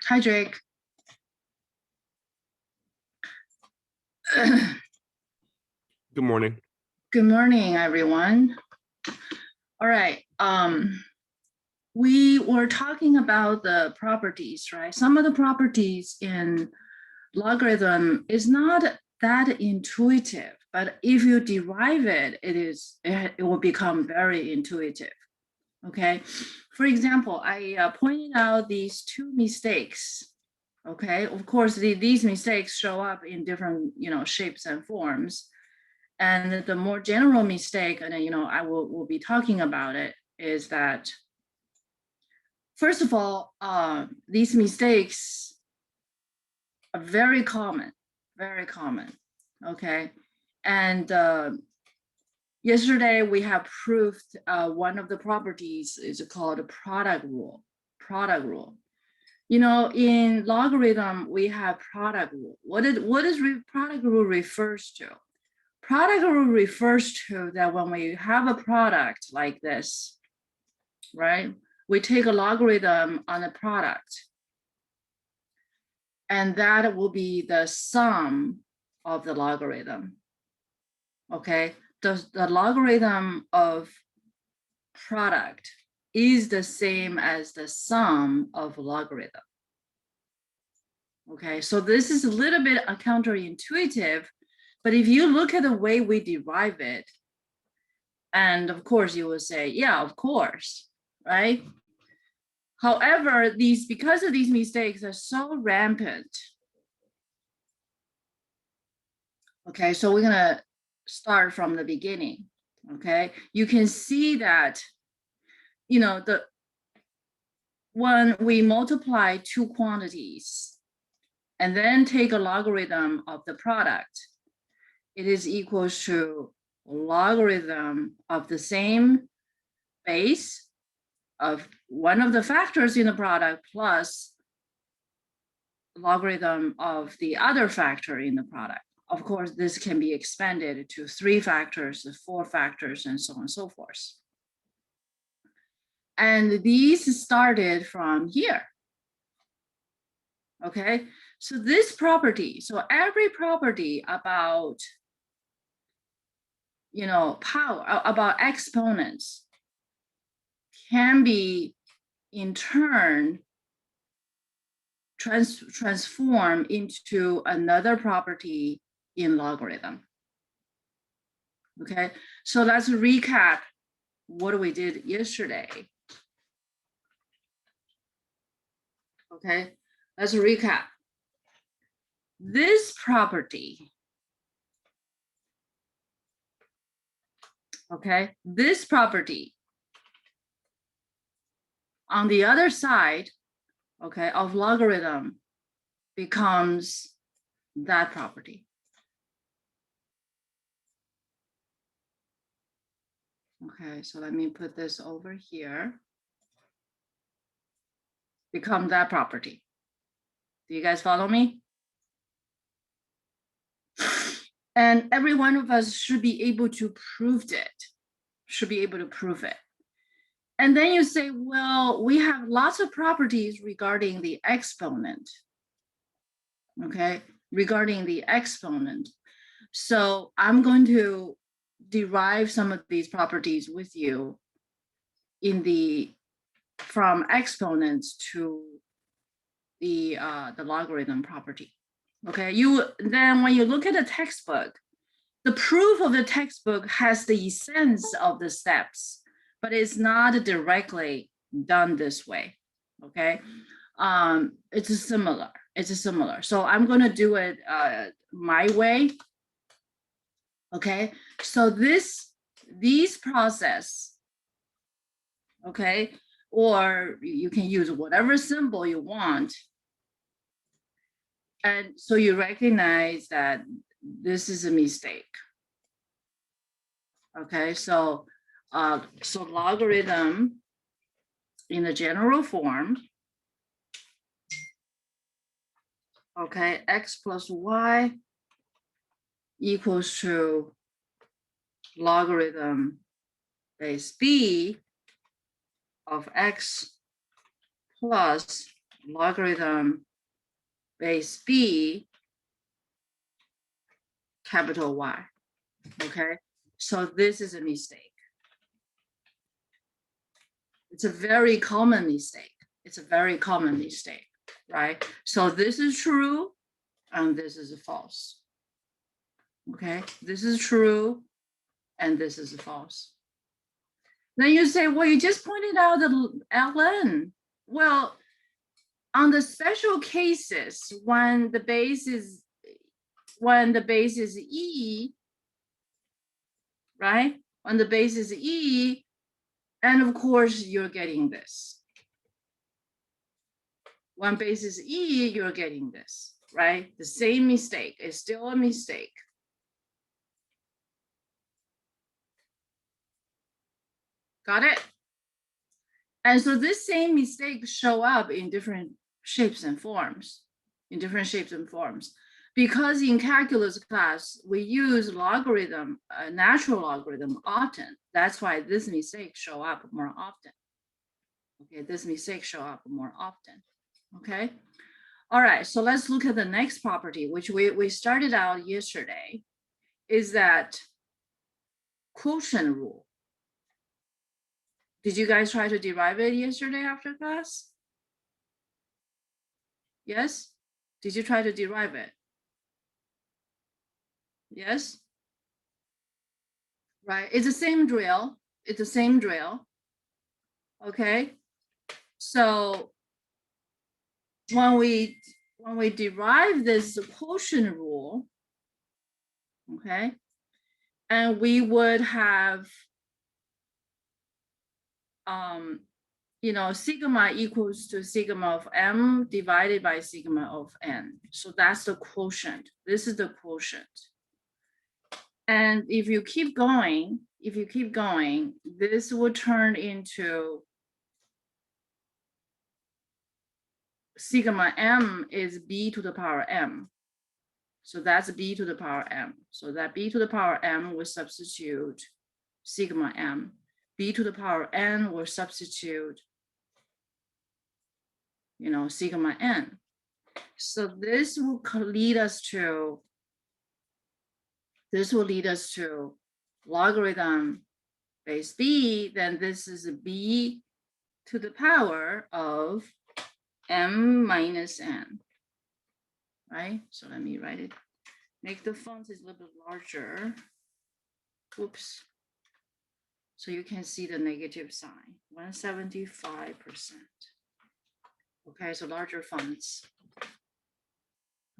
Hi, Jake. Good morning. Good morning, everyone. All right. We were talking about the properties, right? Some of the properties in logarithm is not that intuitive, but if you derive it, it will become very intuitive. Okay. For example, I pointed out these two mistakes. Okay. Of course, these mistakes show up in different, shapes and forms. And the more general mistake, and I will be talking about it, is that first of all, these mistakes are very common, okay? And yesterday we have proved one of the properties is called a product rule. In logarithm, we have product rule. What is product rule refers to? Product rule refers to that when we have a product like this, right? We take a logarithm on a product, and that will be the sum of the logarithm, okay? The logarithm of product is the same as the sum of logarithm, okay? So this is a little bit counterintuitive, but if you look at the way we derive it, and of course you will say, yeah, of course, right? However, because of these mistakes are so rampant. Okay, so we're gonna start from the beginning. Okay, you can see that, when we multiply two quantities and then take a logarithm of the product, it is equal to logarithm of the same base of one of the factors in the product plus logarithm of the other factor in the product. Of course, this can be expanded to 3 factors, 4 factors, and so on and so forth. And these started from here. Okay, so this property, so every property about, power, about exponents can be in turn transform into another property in logarithm. Okay, so let's recap what we did yesterday. Okay, let's recap. This property, okay, this property on the other side, okay, of logarithm becomes that property. Okay, so let me put this over here. Become that property. Do you guys follow me? And every one of us should be able to prove it. And then you say, well, we have lots of properties regarding the exponent. Okay, regarding the exponent. So I'm going to derive some of these properties with you from exponents to the logarithm property. Okay, then when you look at the textbook, the proof of the textbook has the essence of the steps, but it's not directly done this way. Okay, it's similar. So I'm going to do it my way. Okay, so these process, okay, or you can use whatever symbol you want. And so you recognize that this is a mistake. Okay, so logarithm in the general form, okay, x plus y equals to logarithm base b of x plus logarithm base B capital Y, okay? So this is a mistake. It's a very common mistake. It's a very common mistake, right? So this is true and this is false, okay? This is true and this is false. Then you say, well, you just pointed out the ln. Well, on the special cases, when the base is E, right? When the base is E, and of course you're getting this. When base is E, you're getting this, right? The same mistake is still a mistake. Got it? And so this same mistake show up in different shapes and forms, because in calculus class, we use logarithm, natural logarithm often. That's why this mistake show up more often. Okay, this mistake show up more often, okay? All right, so let's look at the next property, which we started out yesterday, is that quotient rule. Did you guys try to derive it yesterday after class? Yes? Did you try to derive it? Yes? Right, it's the same drill. It's the same drill. Okay, so when we derive this quotient rule, okay, and we would have you know, sigma equals to sigma of m divided by sigma of n. So that's the quotient. This is the quotient. And if you keep going, this will turn into sigma m is b to the power m. So that's b to the power m. So that b to the power m will substitute sigma m. B to the power n will substitute, you know, sigma n. So this will lead us to logarithm base b. Then this is b to the power of m minus n, right? So let me write it. Make the font is a little bit larger. Oops. So you can see the negative sign, 175%. Okay, so larger fonts.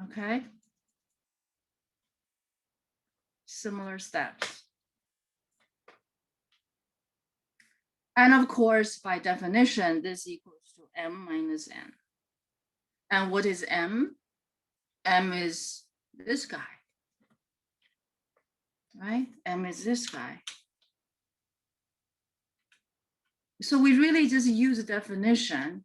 Okay. Similar steps. And of course, by definition, this equals to m minus n. And what is m? M is this guy, right? M is this guy. So we really just use a definition.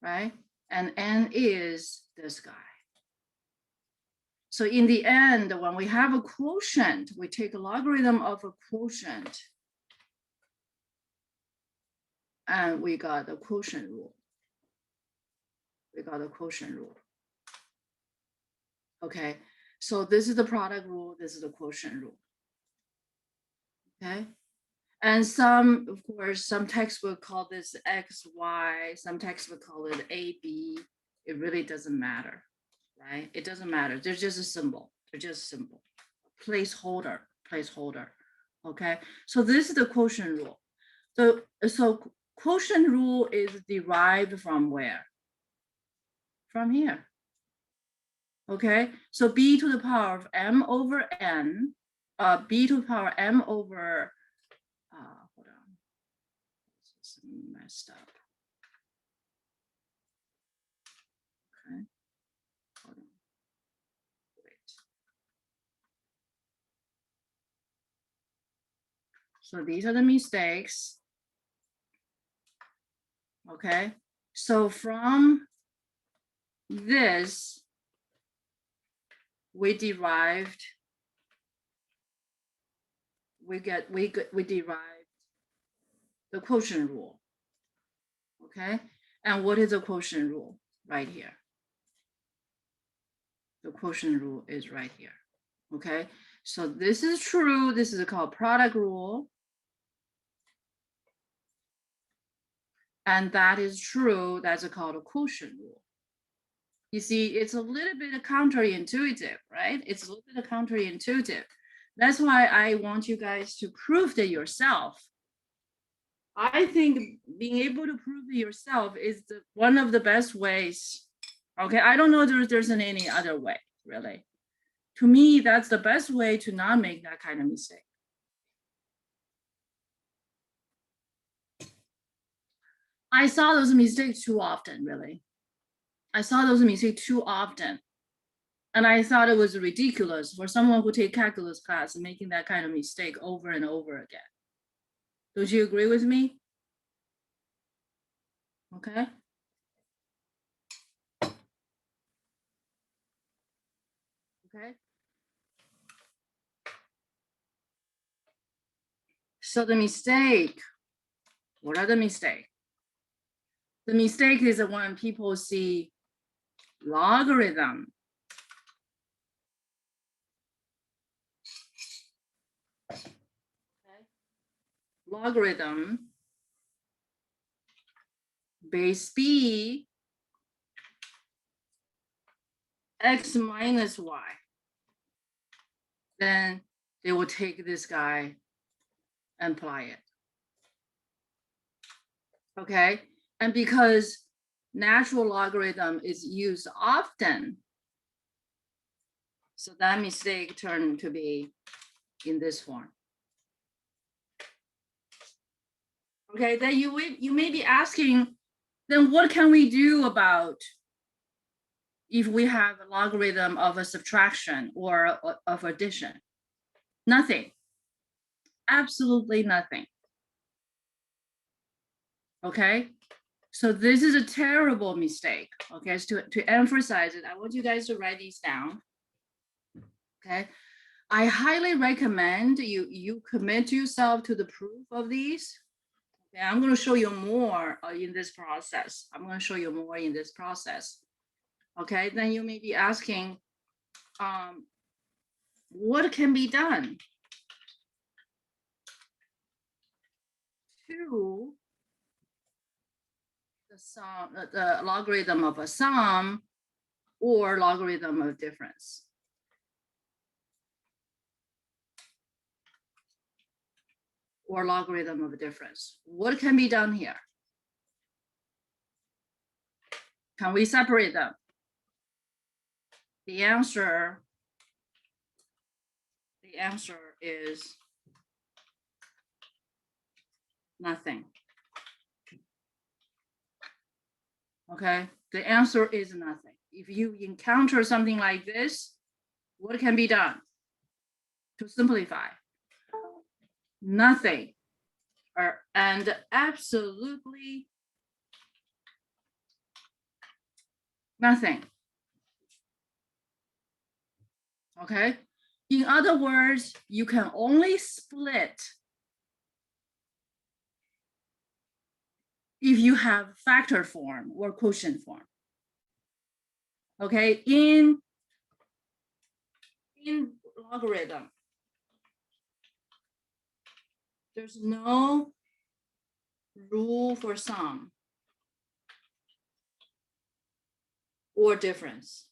Right? And n is this guy. So in the end, when we have a quotient, we take a logarithm of a quotient, and we got the quotient rule. Okay, so this is the product rule, this is the quotient rule. Okay, and some, of course, some textbook call this X, Y, some textbook call it A, B. It really doesn't matter, right? It doesn't matter. They're just a symbol. Placeholder. Okay, so this is the quotient rule. So quotient rule is derived from where? From here. Okay, so b to the power of m over n, b to the power m over, hold on, this is messed up. Okay, hold on, wait. So these are the mistakes. Okay, so from this, we derived the quotient rule. Okay, and what is the quotient rule? Right here. The quotient rule is right here. Okay, so this is true. This is called product rule. And that is true. That's called a quotient rule. You see, it's a little bit counterintuitive, right? It's a little bit counterintuitive. That's why I want you guys to prove that yourself. I think being able to prove it yourself is one of the best ways. Okay, I don't know if there's any other way, really. To me, that's the best way to not make that kind of mistake. I saw those mistakes too often, really. I saw those mistakes too often. And I thought it was ridiculous for someone who take calculus class making that kind of mistake over and over again. Don't you agree with me? Okay. Okay. So the mistake, what are the mistakes? The mistake is when people see logarithm. Okay. Logarithm base b x minus y. Then they will take this guy and apply it. Okay, and because natural logarithm is used often, so that mistake turned to be in this form. Okay, then you may be asking, then what can we do about if we have a logarithm of a subtraction or of addition? Nothing. Absolutely nothing. Okay, so this is a terrible mistake. Okay, so to emphasize it, I want you guys to write these down. Okay, I highly recommend you commit yourself to the proof of these. Okay, I'm going to show you more in this process. I'm going to show you more in this process. Okay, then you may be asking, what can be done to the sum, the logarithm of a sum or logarithm of difference? Or logarithm of a difference. What can be done here? Can we separate them? The answer is nothing. Okay, the answer is nothing. If you encounter something like this, what can be done to simplify? Nothing, and absolutely nothing. Okay, in other words, you can only split if you have factor form or quotient form. Okay, in logarithm, there's no rule for sum or difference.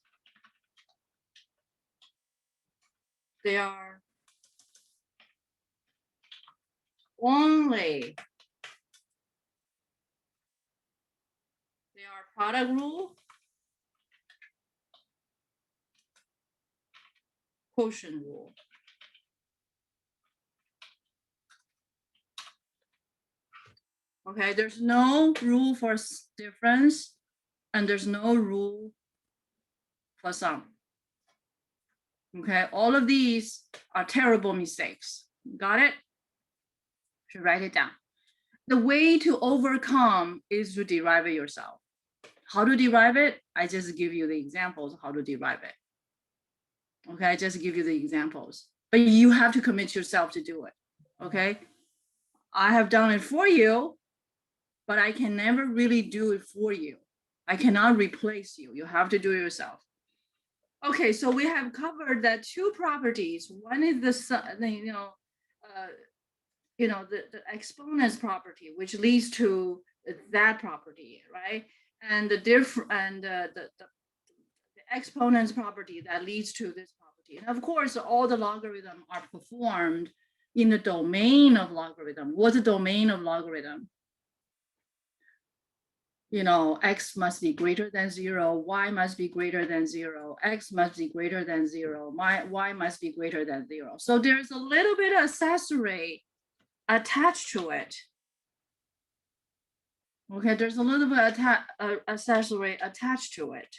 They are only, they are product rule, quotient rule. Okay, there's no rule for difference and there's no rule for sum. Okay, all of these are terrible mistakes. Got it? Should write it down. The way to overcome is to derive it yourself. How to derive it? I just give you the examples how to derive it. Okay, I just give you the examples, but you have to commit yourself to do it. Okay, I have done it for you, but I can never really do it for you. I cannot replace you. You have to do it yourself. Okay, so we have covered that two properties. One is the exponents property, which leads to that property, right? And the exponents property that leads to this property. And of course, all the logarithm are performed in the domain of logarithm. What's the domain of logarithm? X must be greater than 0, y must be greater than 0, x must be greater than 0, y must be greater than 0. So there's a little bit of accessory attached to it. Okay, there's a little bit of accessory attached to it.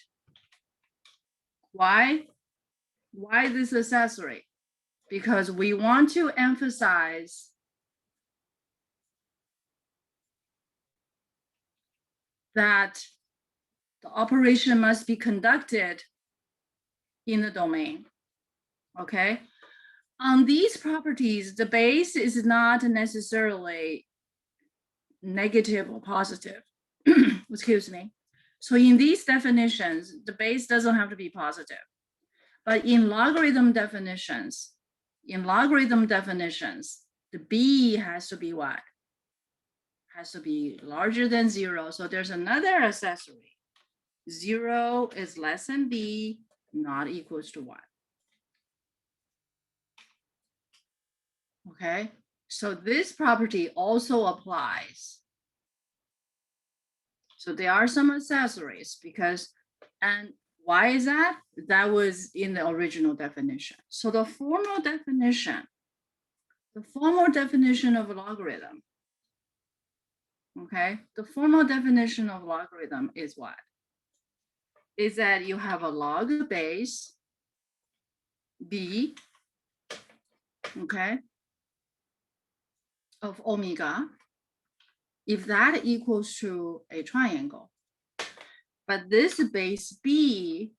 Why? Why this accessory? Because we want to emphasize that the operation must be conducted in the domain, okay? On these properties, the base is not necessarily negative or positive, excuse me. So in these definitions, the base doesn't have to be positive. But in logarithm definitions, the b has to be what? Has to be larger than 0. So there's another accessory. 0 is less than b, not equals to 1. Okay, so this property also applies. So there are some accessories because, and why is that? That was in the original definition. So the formal definition of a logarithm, okay? The formal definition of logarithm is what? Is that you have a log base, b, okay, of omega, if that equals to a triangle. But this base b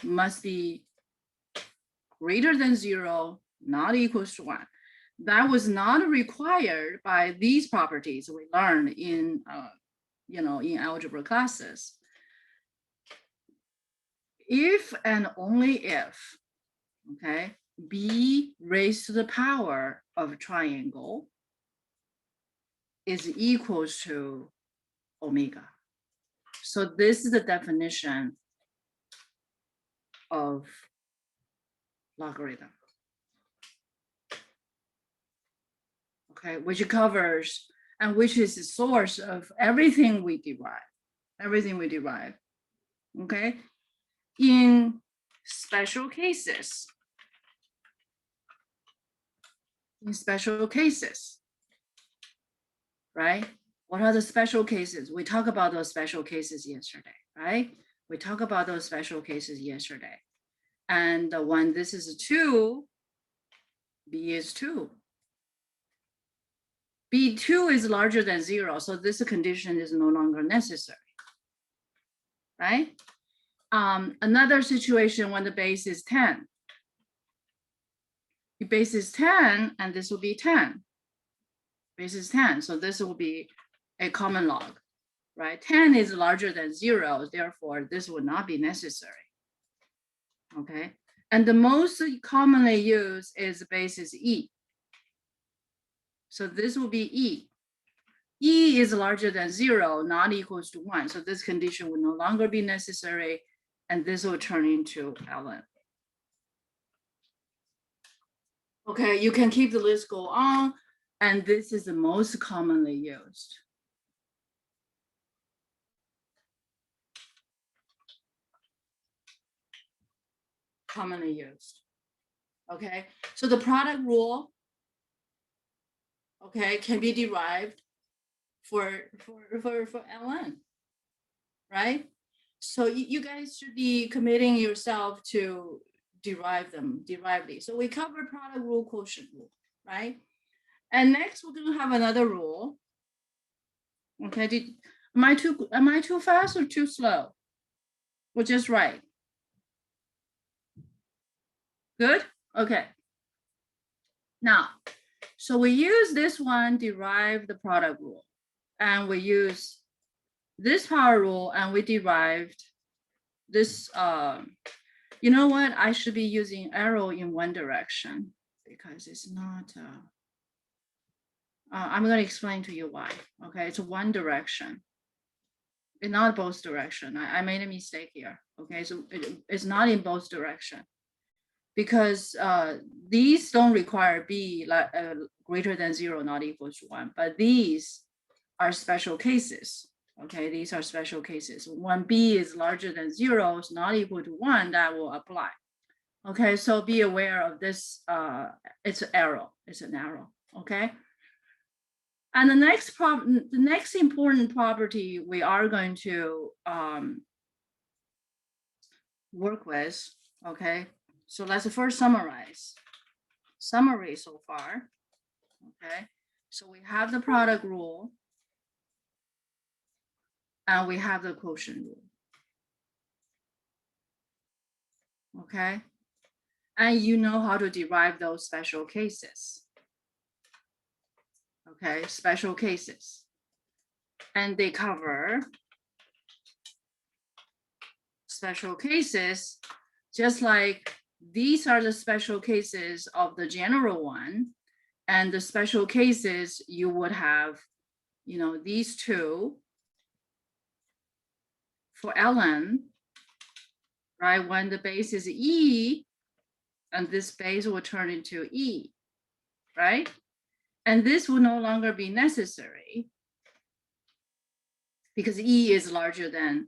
must be greater than 0, not equals to 1. That was not required by these properties we learned in, in algebra classes. If and only if, okay, b raised to the power of a triangle is equals to omega. So this is the definition of logarithm. Okay, which covers and which is the source of everything we derive. Okay, in special cases, right? What are the special cases? We talked about those special cases yesterday, right? And when this is 2, b is 2. b2 is larger than 0, so this condition is no longer necessary, right? Another situation when the base is 10. The base is 10, and this will be 10. Base is 10, so this will be a common log, right? 10 is larger than 0, therefore this would not be necessary, okay? And the most commonly used is the base is e. So this will be e. E is larger than 0, not equals to 1. So this condition will no longer be necessary, and this will turn into ln. Okay, you can keep the list go on, and this is the most commonly used. Okay, so the product rule, okay, can be derived for ln, right? So you guys should be committing yourself to derive these. So we covered product rule, quotient rule, right? And next we're going to have another rule. Okay, am I too fast or too slow? Or just right? Good. Okay. Now, So we use this one, derive the product rule. And we use this power rule and we derived this, you know what? I should be using arrow in one direction because it's not, I'm going to explain to you why. Okay, it's one direction. It's not both direction. I made a mistake here. Okay, so it's not in both direction because these don't require b greater than 0, not equals to 1, but these are special cases. Okay, these are special cases. When b is larger than 0, it's not equal to 1, that will apply. Okay, so be aware of this. It's an arrow. It's an arrow. Okay. And the next important property we are going to work with. Okay, so let's first summarize. Summary so far. Okay, so we have the product rule, and we have the quotient rule. Okay, and you know how to derive those special cases. Okay, special cases. And they cover special cases, just like these are the special cases of the general one. And the special cases you would have, you know, these two for ln, right? When the base is e, and this base will turn into e, right? And this will no longer be necessary because e is larger than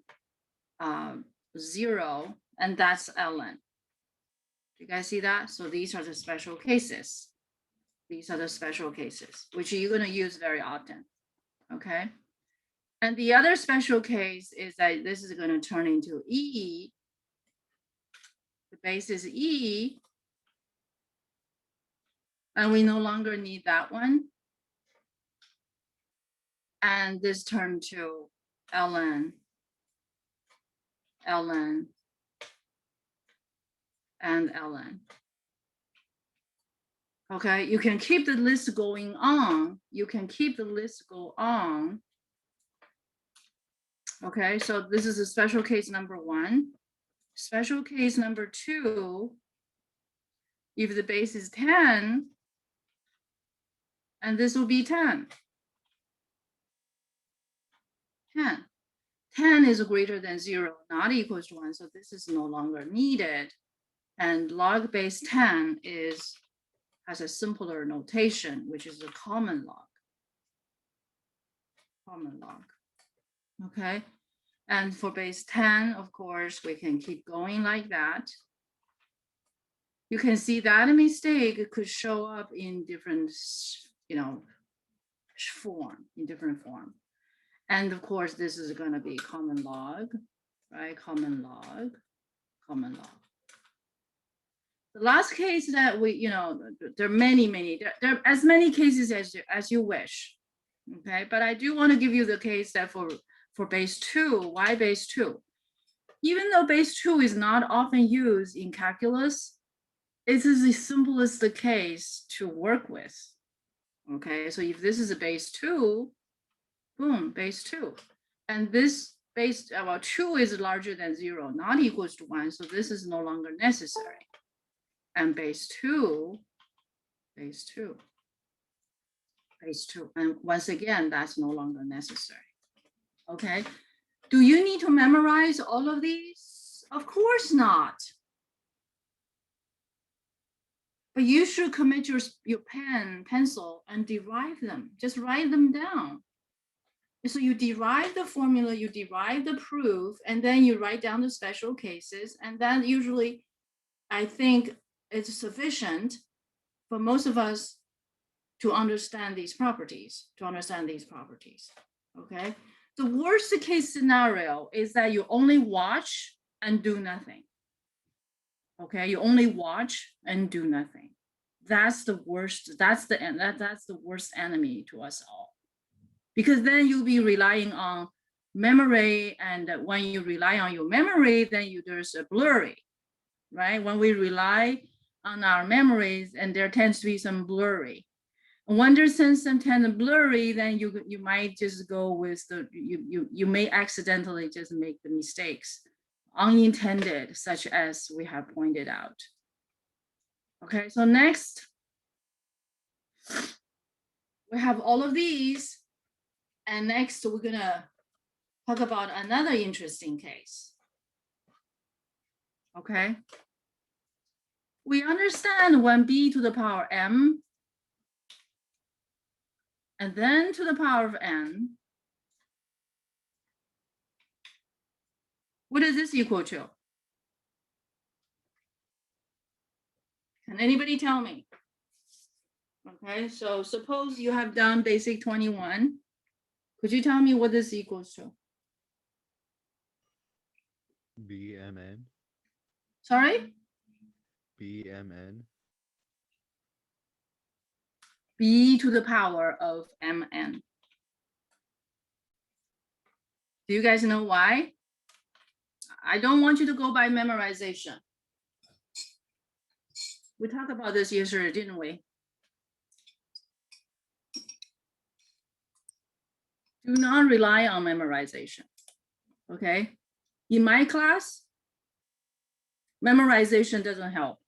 0, and that's ln. You guys see that? So these are the special cases. These are the special cases, which you're going to use very often. Okay. And the other special case is that this is going to turn into e. The base is e. And we no longer need that one. And this turned to ln, and ln. Okay, you can keep the list going on. You can keep the list go on. Okay, so this is a special case number 1. Special case number 2, if the base is 10, and this will be 10. 10 is greater than 0, not equals to 1, so this is no longer needed. And log base 10 has a simpler notation, which is a common log. Common log. Okay. And for base 10, of course, we can keep going like that. You can see that a mistake could show up in different, you know, in different form. And of course, this is going to be common log, right? Common log, common log. The last case that we, you know, there are many, there are as many cases as you wish. Okay, but I do want to give you the case that for base 2, why base 2? Even though base 2 is not often used in calculus, it is the simplest case to work with. Okay, so if this is a base 2, boom, base 2. And this base, well, 2 is larger than 0, not equals to 1, so this is no longer necessary. And base 2, base 2. And once again, that's no longer necessary. Okay, do you need to memorize all of these? Of course not. But you should commit your pencil and derive them. Just write them down. So you derive the formula, you derive the proof, and then you write down the special cases. And that usually, I think, it's sufficient for most of us to understand these properties, okay? The worst case scenario is that you only watch and do nothing, okay? You only watch and do nothing. That's the worst, that's the worst enemy to us all. Because then you'll be relying on memory, and when you rely on your memory, then there's a blurry, right? When we rely on our memories, and there tends to be some blurry. When there's some kind of blurry, then you might just go with the you may accidentally just make the mistakes, unintended, such as we have pointed out. Okay, so next we have all of these, and next we're gonna talk about another interesting case. Okay, we understand when b to the power m and then to the power of n, what is this equal to? Can anybody tell me? Okay, so suppose you have done basic 21. Could you tell me what this equals to? BMN. Sorry? BMN. B to the power of mn. Do you guys know why? I don't want you to go by memorization. We talked about this yesterday, didn't we? Do not rely on memorization, okay? In my class, memorization doesn't help.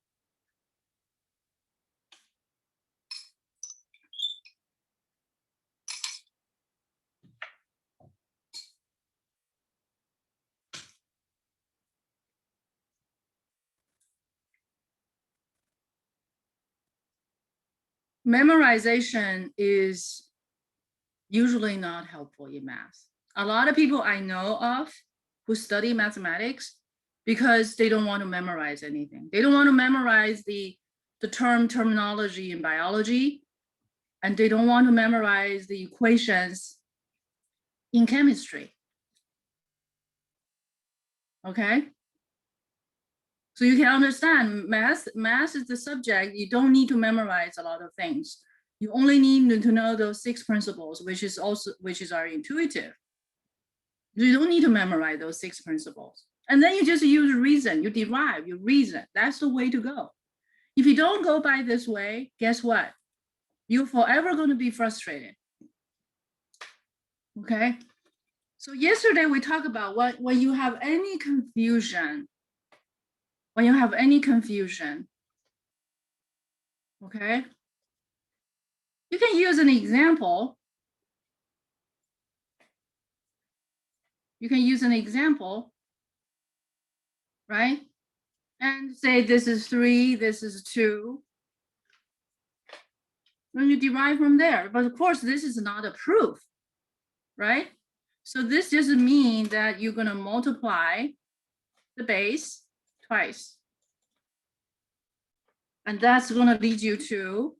Memorization is usually not helpful in math. A lot of people I know of who study mathematics because they don't want to memorize anything. They don't want to memorize the terminology in biology, and they don't want to memorize the equations in chemistry. Okay? So you can understand math is the subject. You don't need to memorize a lot of things. You only need to know those 6 principles, which are intuitive. You don't need to memorize those 6 principles. And then you just use reason, you derive, you reason. That's the way to go. If you don't go by this way, guess what? You're forever going to be frustrated. Okay? So yesterday we talked about when you have any confusion, okay? You can use an example. You can use an example, right? And say this is 3, this is 2. Then you derive from there. But of course, this is not a proof, right? So this just means that you're going to multiply the base twice. And that's going to lead you to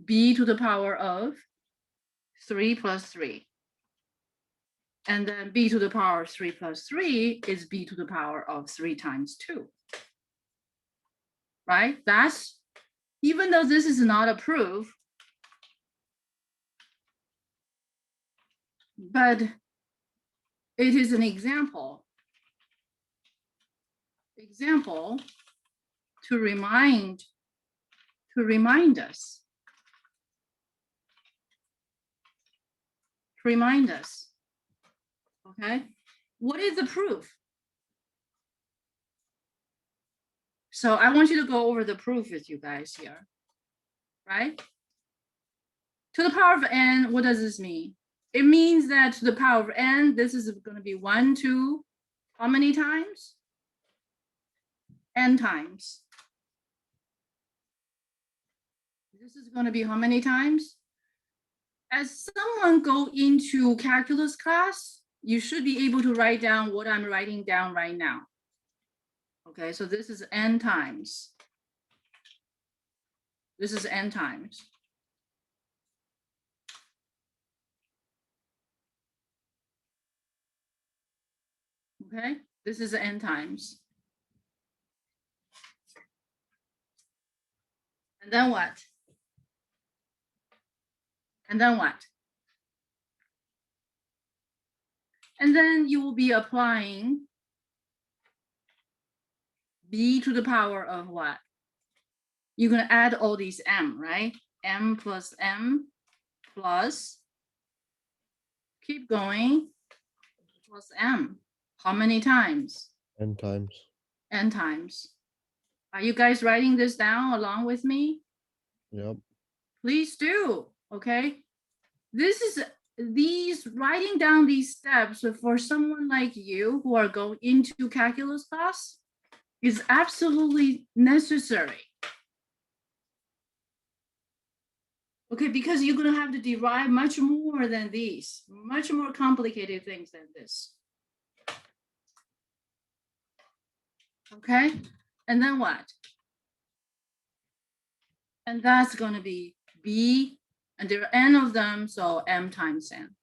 b to the power of 3 plus 3. And then b to the power of 3 plus 3 is b to the power of 3 times 2. Right? That's, even though this is not a proof, but it is an example to remind us. Okay, what is the proof? So I want you to go over the proof with you guys here, right? To the power of n, what does this mean? It means that to the power of n, this is going to be 1, 2, how many times? N times. This is going to be how many times? As someone go into calculus class, you should be able to write down what I'm writing down right now. Okay, so this is n times. This is n times. Okay, this is n times. And then what? And then what? And then you will be applying b to the power of what? You're going to add all these m, right? m plus, keep going, plus m. How many times? N times. N times. Are you guys writing this down along with me? Yep. Please do, okay? These writing down these steps for someone like you who are going into calculus class is absolutely necessary. Okay, because you're gonna have to derive much more than these, much more complicated things than this. Okay, and then what? And that's gonna be B, and there are n of them, so m times n.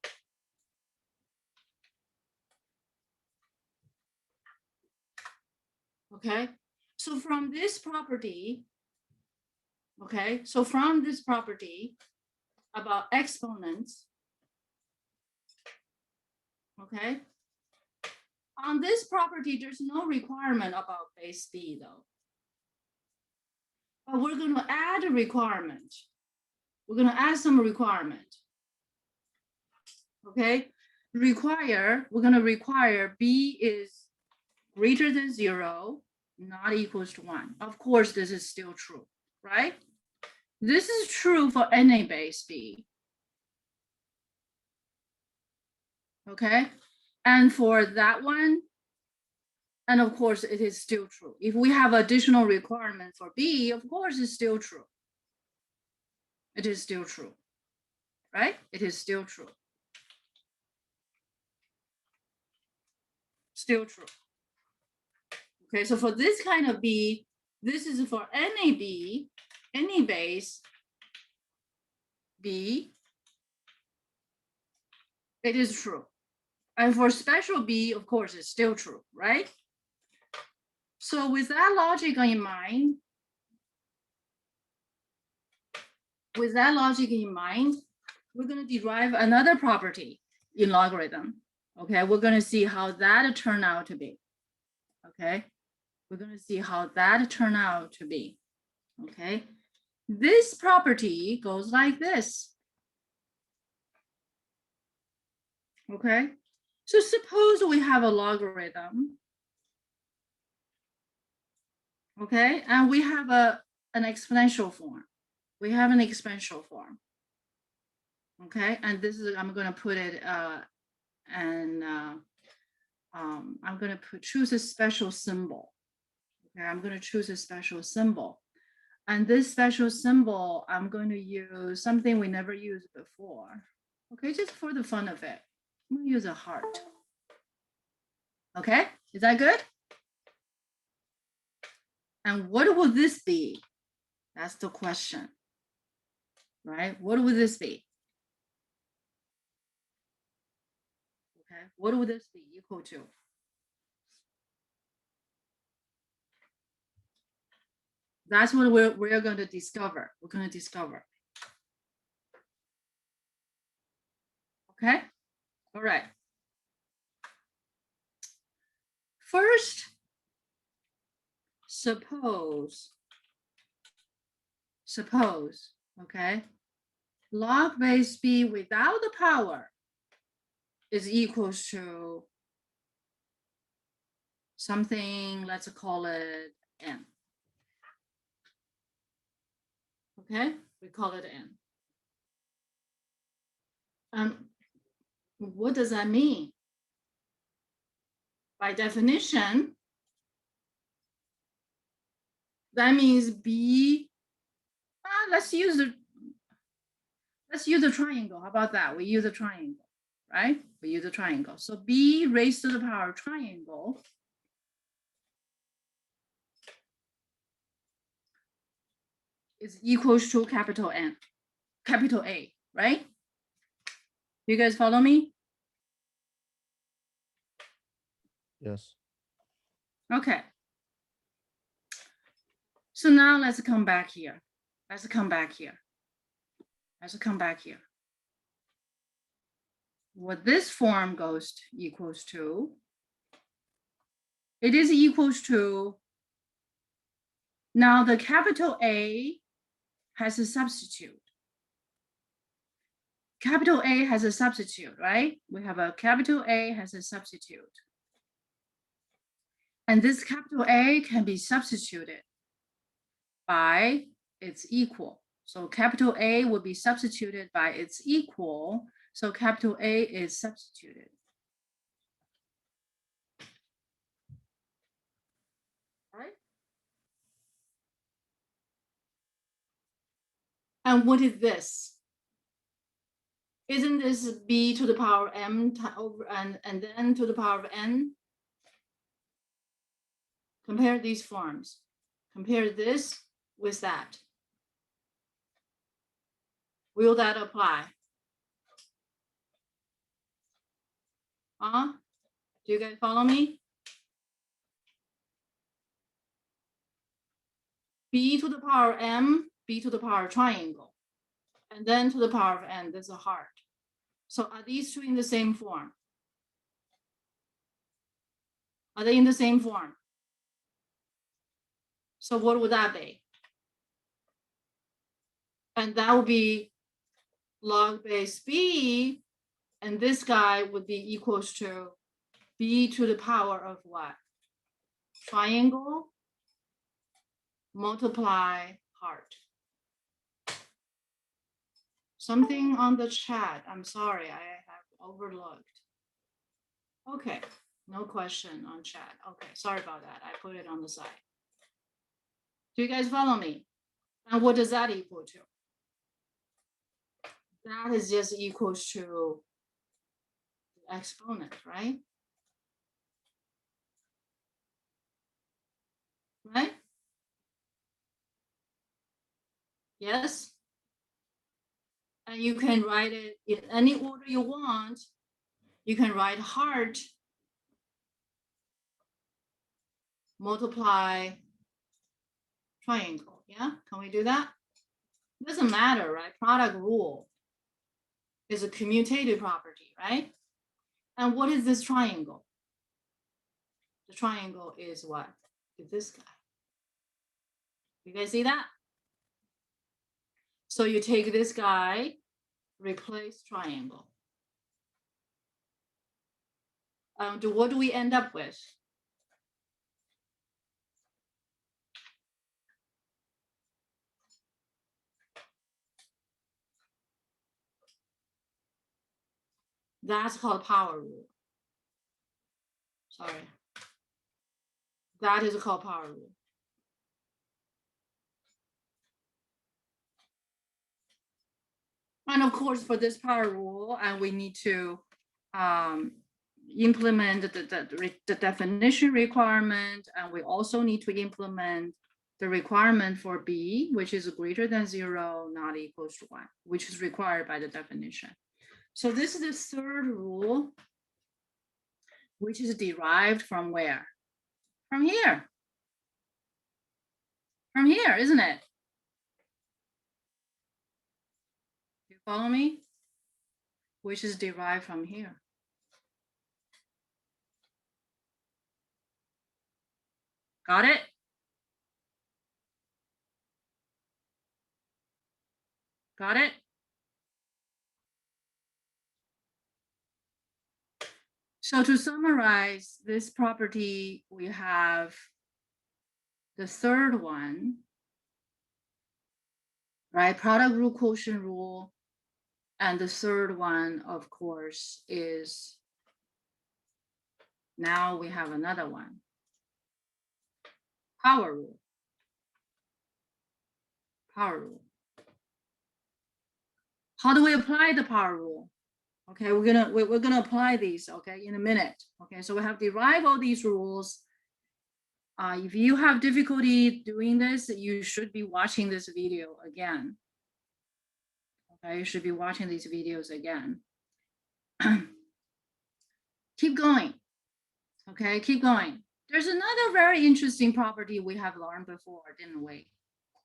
Okay, so from this property, okay, so from this property about exponents, okay, on this property, there's no requirement about base B though. But we're going to add a requirement. We're going to add some requirement. Okay, we're going to require B is greater than 0, not equals to 1. Of course, this is still true, right? This is true for any base B. Okay, and for that one, and of course, it is still true. If we have additional requirement for B, of course, it's still true. It is still true, right? It is still true. Still true. Okay, so for this kind of B, this is for any B, any base B, it is true. And for special B, of course, it's still true, right? So with that logic in mind, we're going to derive another property in logarithm. Okay, we're going to see how that turned out to be. Okay, we're going to see how that turned out to be. Okay, this property goes like this. Okay, so suppose we have a logarithm. Okay, and we have an exponential form. We have an exponential form. Okay, and this is, I'm going to put it, I'm going to choose a special symbol. Okay, I'm going to choose a special symbol. And this special symbol, I'm going to use something we never used before. Okay, just for the fun of it. I'm going to use a heart. Okay, is that good? And what will this be? That's the question, right? What would this be? Okay, what would this be equal to? That's what we're going to discover. We're going to discover. Okay, all right. First, suppose, okay, log base B without the power is equals to something, let's call it n. Okay, we call it n. What does that mean? By definition, that means B, let's use the triangle. How about that? We use a triangle, right? We use a triangle. So B raised to the power triangle is equals to capital N, capital A, right? You guys follow me? Yes. Okay. So now let's come back here. What this form goes to, equals to, it is equals to, now the capital A has a substitute. capital A has a substitute, right? We have a capital A has a substitute. And this capital A can be substituted by its equal. So capital A will be substituted by its equal. So capital A is substituted. Right? And what is this? Isn't this b to the power of m over and then to the power of n? Compare these forms. Compare this with that. Will that apply? Do you guys follow me? B to the power m, b to the power triangle, and then to the power of n, there's a heart. So are these two in the same form? Are they in the same form? So what would that be? And that would be log base b, and this guy would be equals to b to the power of what? Triangle multiply heart. Something on the chat, I'm sorry, I have overlooked. Okay, no question on chat. Okay, sorry about that, I put it on the side. Do you guys follow me? And what does that equal to? That is just equals to the exponent, right? Right? Yes? And you can write it in any order you want. You can write heart multiply triangle. Yeah, can we do that? Doesn't matter, right? Product rule is a commutative property, right? And what is this triangle? The triangle is what? Is this guy. You guys see that? So you take this guy, replace triangle. What do we end up with? That's called power rule. Sorry. That is called power rule. And of course, for this power rule, and we need to implement the definition requirement, and we also need to implement the requirement for b, which is greater than 0, not equals to 1, which is required by the definition. So this is the third rule, which is derived from where? From here. From here, isn't it? You follow me? Which is derived from here. Got it? Got it? So to summarize this property, we have the third one, right? Product rule, quotient rule. And the third one, of course, is now we have another one. Power rule. Power rule. How do we apply the power rule? Okay, we're gonna apply these, okay, in a minute. Okay, so we have derived all these rules. If you have difficulty doing this, you should be watching this video again. Okay, you should be watching these videos again. Keep going. Okay, keep going. There's another very interesting property we have learned before, didn't we?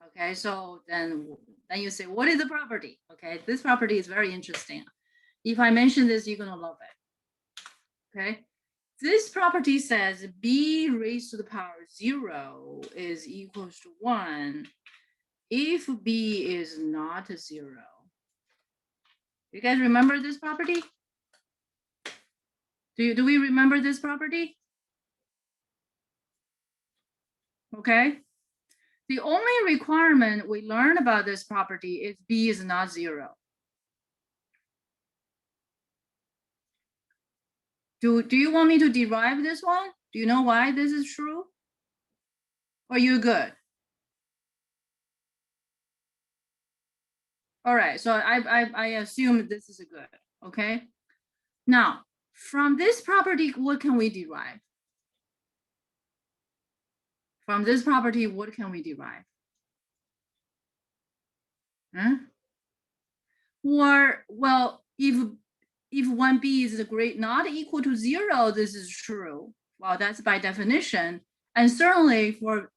Okay, so then you say, what is the property? Okay, this property is very interesting. If I mention this, you're gonna love it. Okay, this property says b raised to the power 0 is equals to 1 if b is not 0. You guys remember this property? Do we remember this property? Okay. The only requirement we learn about this property is B is not 0. Do you want me to derive this one? Do you know why this is true? Or you're good? All right, so I assume this is good, okay? Now, from this property, what can we derive? From this property, what can we derive? Huh? Or, well, if 1b is not equal to 0, this is true. Well, that's by definition. And certainly for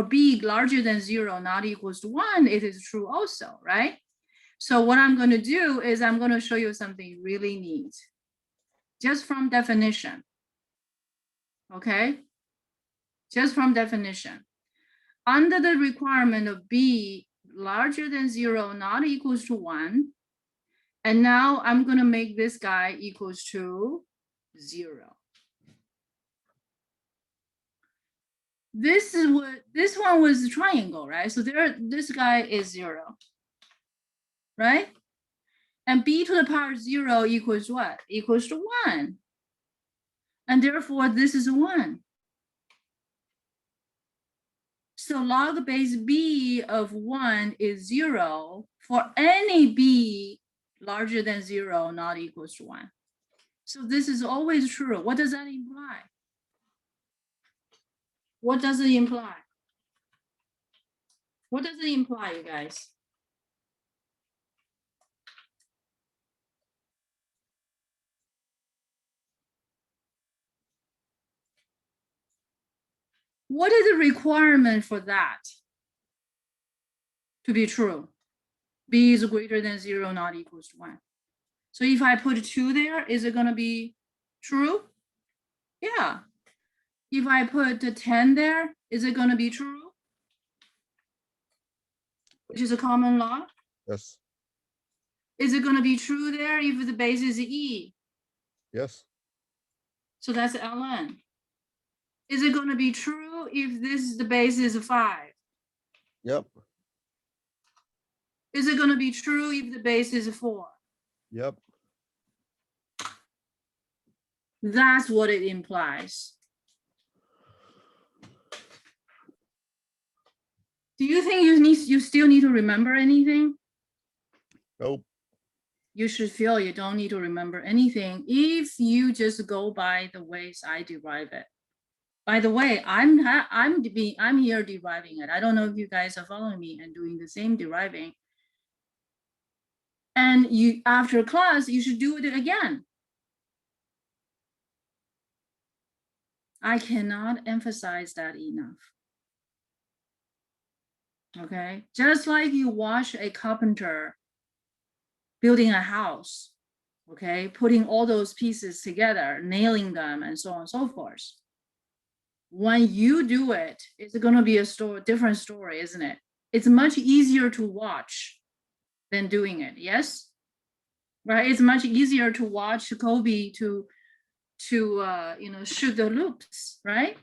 b larger than 0, not equals to 1, it is true also, right? So what I'm going to do is I'm going to show you something really neat. Just from definition. Okay? Just from definition. Under the requirement of b larger than 0, not equals to 1, and now I'm going to make this guy equals to 0. This one was a triangle, right? So this guy is 0, right? And b to the power 0 equals what? Equals to 1. And therefore, this is 1. So log base b of 1 is 0 for any b larger than 0, not equals to 1. So this is always true. What does that imply? What does it imply? What does it imply, you guys? What is the requirement for that to be true? B is greater than 0, not equals to 1. So if I put 2 there, is it going to be true? Yeah. If I put 10 there, is it going to be true? Which is a common law. Yes. Is it going to be true there if the base is E? Yes. So that's ln. Is it going to be true if this is the base is 5? Yep. Is it going to be true if the base is 4? Yep. That's what it implies. Do you think you still need to remember anything? Nope. You should feel you don't need to remember anything if you just go by the ways I derive it. By the way, I'm here deriving it. I don't know if you guys are following me and doing the same deriving. And you, after class, you should do it again. I cannot emphasize that enough. Okay, just like you watch a carpenter building a house, okay, putting all those pieces together, nailing them, and so on and so forth. When you do it, it's going to be a different story, isn't it? It's much easier to watch than doing it. Yes, right. It's much easier to watch Kobe to shoot the loops, right?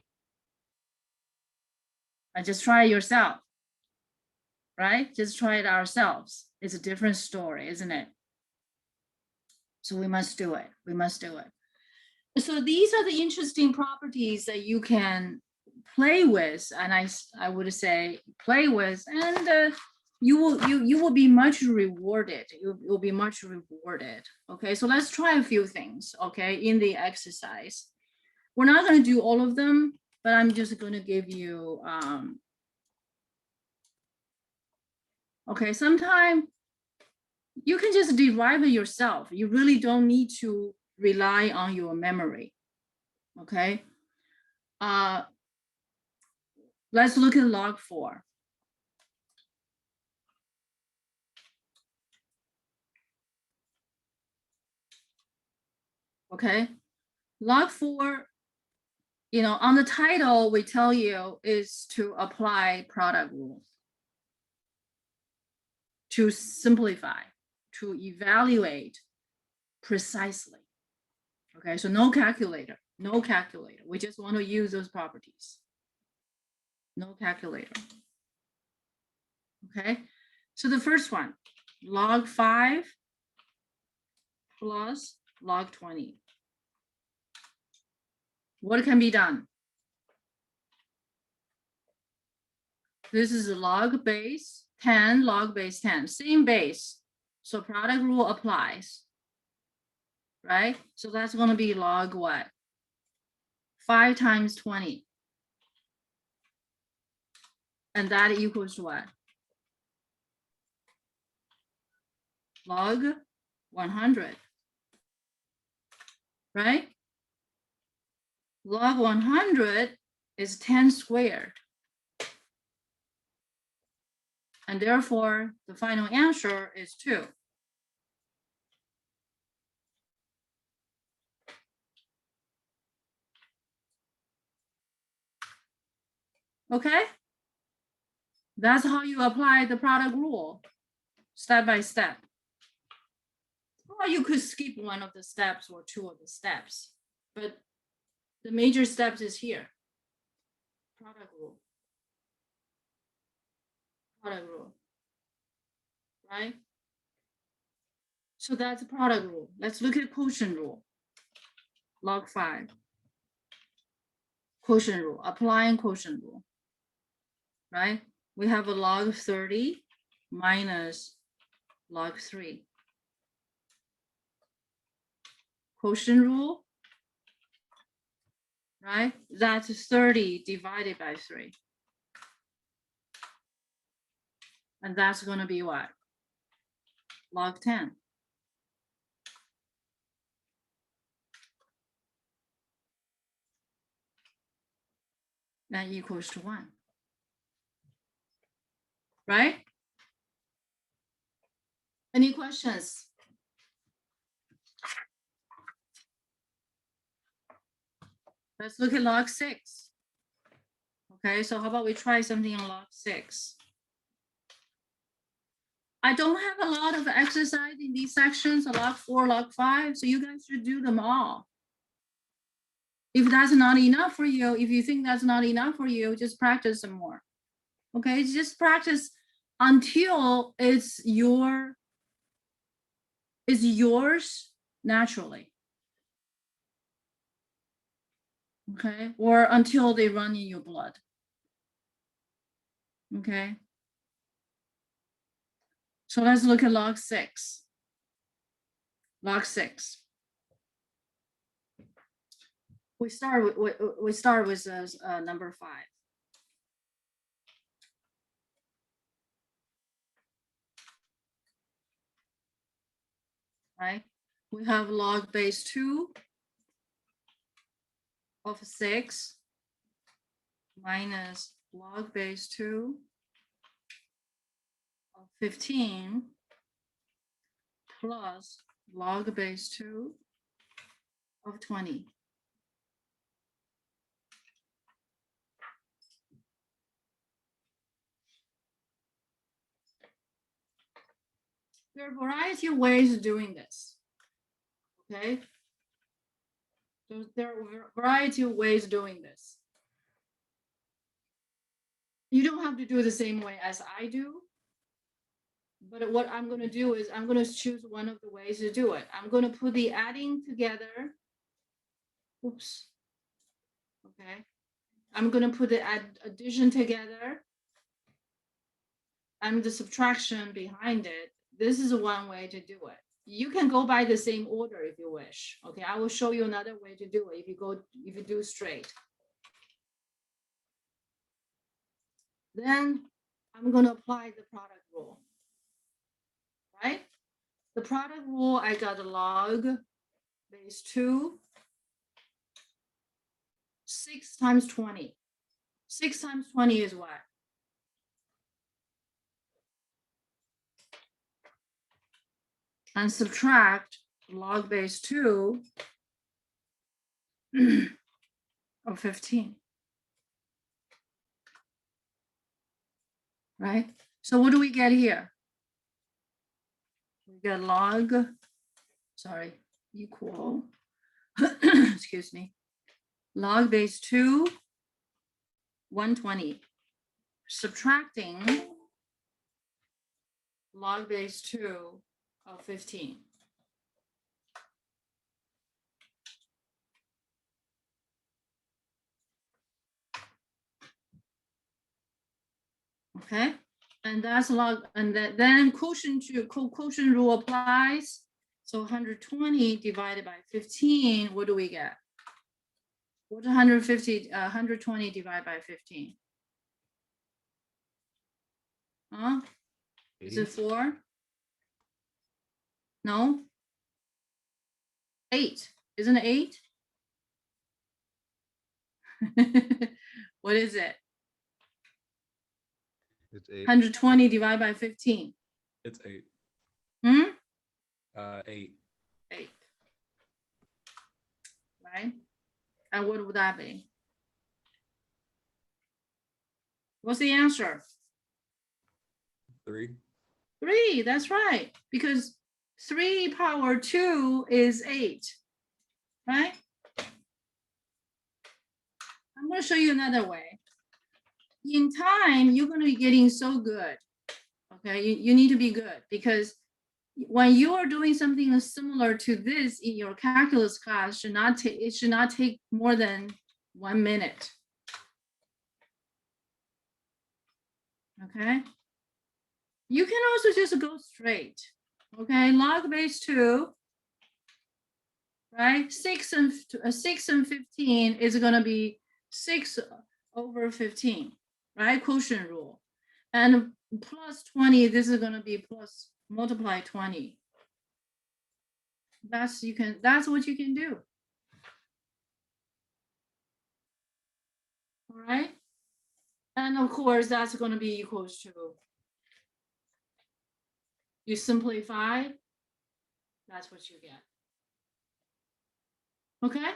And just try it yourself, right? Just try it ourselves. It's a different story, isn't it? So we must do it. We must do it. So these are the interesting properties that you can play with, and I would say play with, and you will be much rewarded. You'll be much rewarded. Okay, so let's try a few things. Okay, in the exercise, we're not going to do all of them, but I'm just going to give you. Okay, sometime you can just derive it yourself. You really don't need to rely on your memory. Okay. Let's look at log 4. Okay. Log 4, on the title, we tell you is to apply product rules to simplify. to evaluate precisely. Okay, so no calculator, no calculator. We just want to use those properties. No calculator. Okay, so the first one, log 5 plus log 20. What can be done? This is log base 10, log base 10, same base. So product rule applies, right? So that's going to be log what? 5 times 20. And that equals what? Log 100, right? Log 100 is 10 squared. And therefore, the final answer is 2. Okay? That's how you apply the product rule, step by step. Or you could skip one of the steps or 2 of the steps, but the major steps is here. Product rule. Product rule. Right? So that's product rule. Let's look at quotient rule. Log 5. Quotient rule, applying quotient rule. Right? We have a log 30 minus log 3. Quotient rule, right? That's 30 divided by 3. And that's going to be what? Log 10. That equals to 1. Right? Any questions? Let's look at log 6. Okay, so how about we try something in log 6? I don't have a lot of exercise in these sections, log 4, log 5, so you guys should do them all. If that's not enough for you, if you think that's not enough for you, just practice some more. Okay, just practice until it's yours naturally. Okay, or until they run in your blood. Okay. So let's look at log 6. Log 6. We start with number 5. Right? We have log base 2 of 6 minus log base 2 of 15 plus log base 2 of 20. There are a variety of ways of doing this. Okay. So there are a variety of ways of doing this. You don't have to do it the same way as I do. But what I'm going to do is I'm going to choose one of the ways to do it. I'm going to put the adding together. Oops. Okay. I'm going to put the addition together and the subtraction behind it. This is one way to do it. You can go by the same order if you wish. Okay, I will show you another way to do it if you do straight. Then I'm going to apply the product rule. Right? The product rule, I got a log base 2, 6 times 20. 6 times 20 is what? And subtract log base 2 of 15. Right? So what do we get here? We got log, sorry, equal, excuse me, log base 2, 120. Subtracting log base 2 of 15. Okay, and that's log, and then quotient rule applies. So 120 divided by 15, what do we get? What's 120 divided by 15? Huh? Is it 4? No. 8. Isn't it 8? What is it? It's 8. 120 divided by 15. It's 8. 8. 8. Right? And what would that be? What's the answer? 3. 3, that's right. Because 3 power 2 is 8, right? I'm going to show you another way. In time, you're going to be getting so good. Okay, you need to be good, because when you are doing something similar to this in your calculus class, it should not take more than 1 minute. Okay. You can also just go straight. Okay, log base 2, right? 6 and 15 is going to be 6 over 15, right? Quotient rule. And plus 20, this is going to be plus multiply 20. That's what you can do. All right. And of course, that's going to be equals to, you simplify, that's what you get. Okay.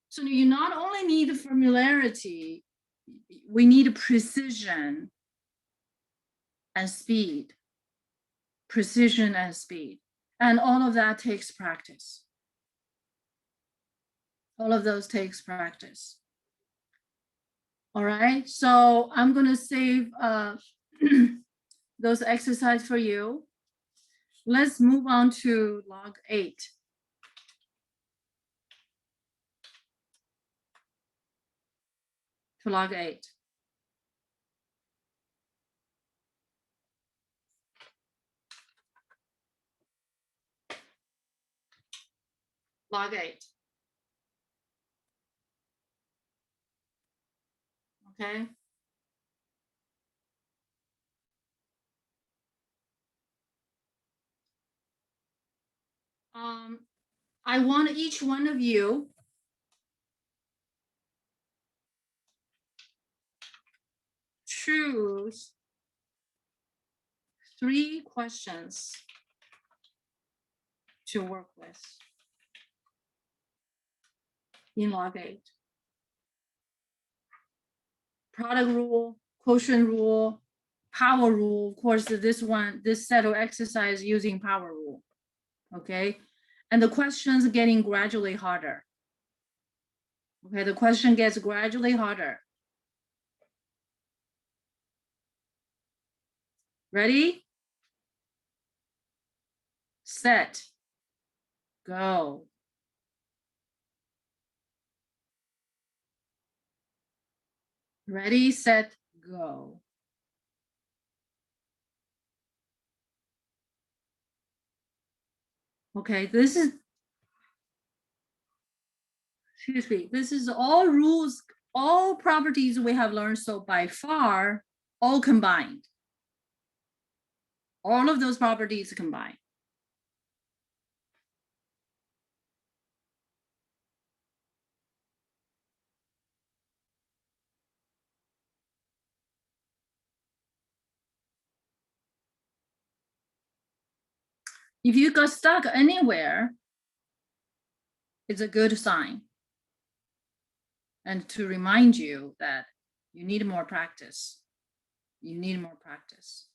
So you not only need formularity, we need precision and speed. Precision and speed. And all of that takes practice. All of those takes practice. All right, so I'm gonna save those exercises for you. Let's move on to log 8. To log 8. Log 8. Okay. I want each one of you choose 3 questions to work with in log 8. Product rule, quotient rule, power rule. Of course, this set of exercise using power rule. Okay, and the questions getting gradually harder. Okay, the question gets gradually harder. Ready? Set. Go. Ready, set, go. Okay, this is, excuse me, this is all rules, all properties we have learned so by far, all combined. All of those properties combined. If you got stuck anywhere, it's a good sign. And to remind you that you need more practice. You need more practice.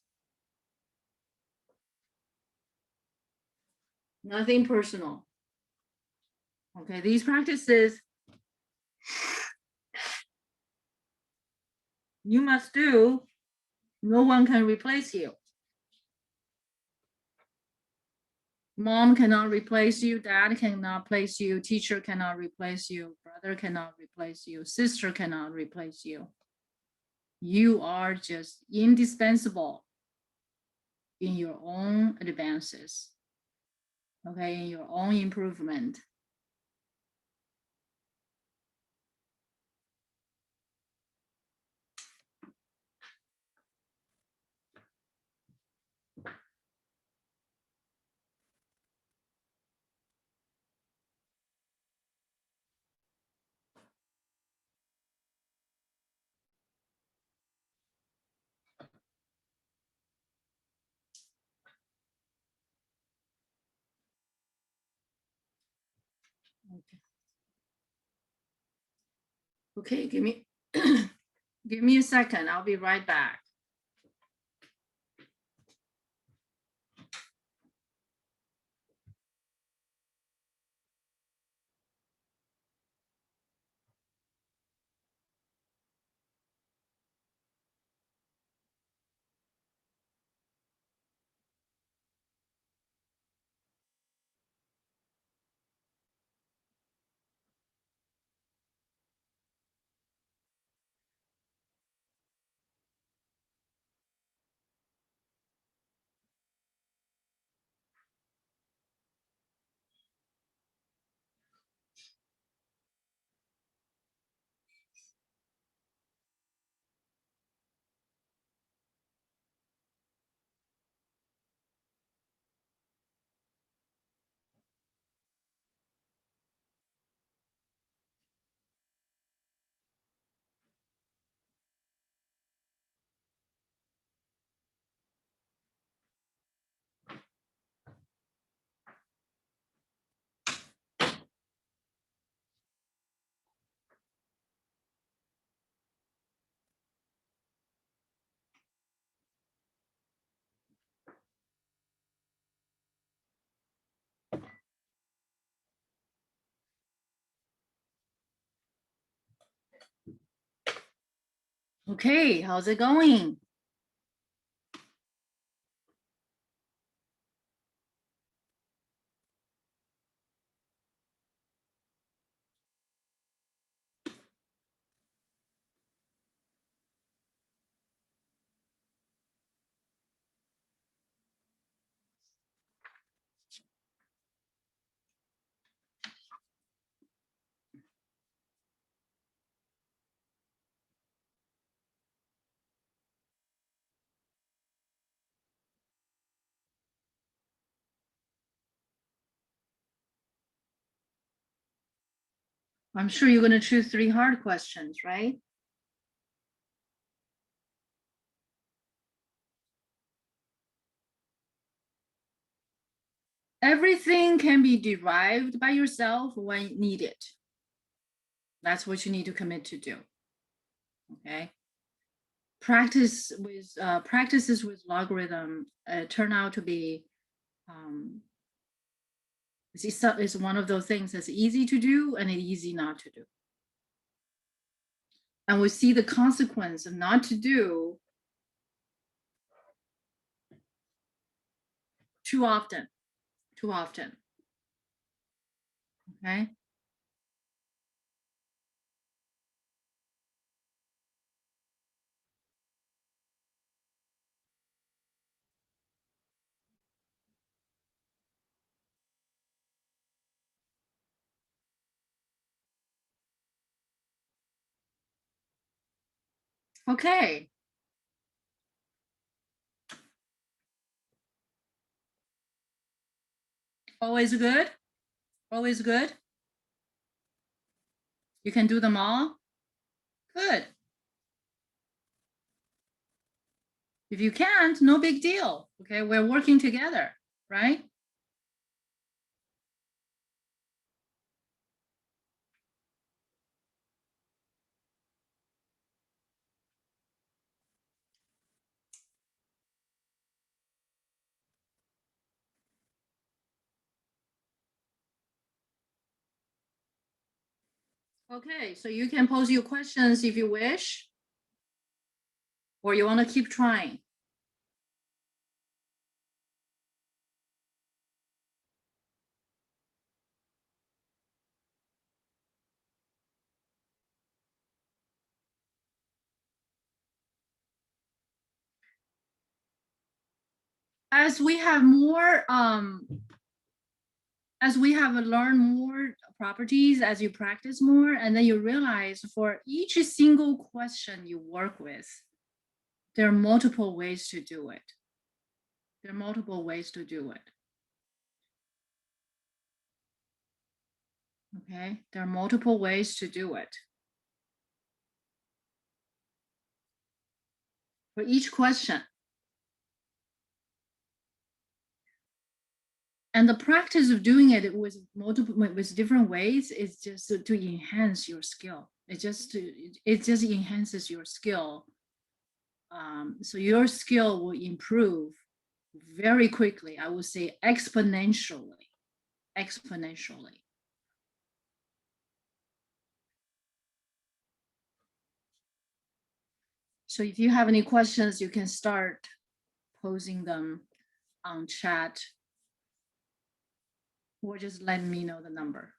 Nothing personal. Okay, these practices you must do. No one can replace you. Mom cannot replace you, dad cannot replace you, teacher cannot replace you, brother cannot replace you, sister cannot replace you. You are just indispensable in your own advances, okay, in your own improvement. Okay, give me give me a second. I'll be right back. Okay, how's it going? I'm sure you're going to choose 3 hard questions, right? Everything can be derived by yourself when needed. That's what you need to commit to do. Okay. Practices with logarithm turn out to be it's one of those things that's easy to do and easy not to do. And we see the consequence of not to do too often. Okay. Okay. Always good. Always good. You can do them all. Good. If you can't, no big deal. Okay, we're working together, right? Okay, so you can pose your questions if you wish, or you want to keep trying. As we have more, as we have learned more properties, as you practice more, and then you realize for each single question you work with, there are multiple ways to do it. There are multiple ways to do it. Okay, there are multiple ways to do it. For each question. And the practice of doing it with different ways is just to enhance your skill. It just enhances your skill. So your skill will improve very quickly. I would say exponentially. So if you have any questions, you can start posing them on chat, or just let me know the number.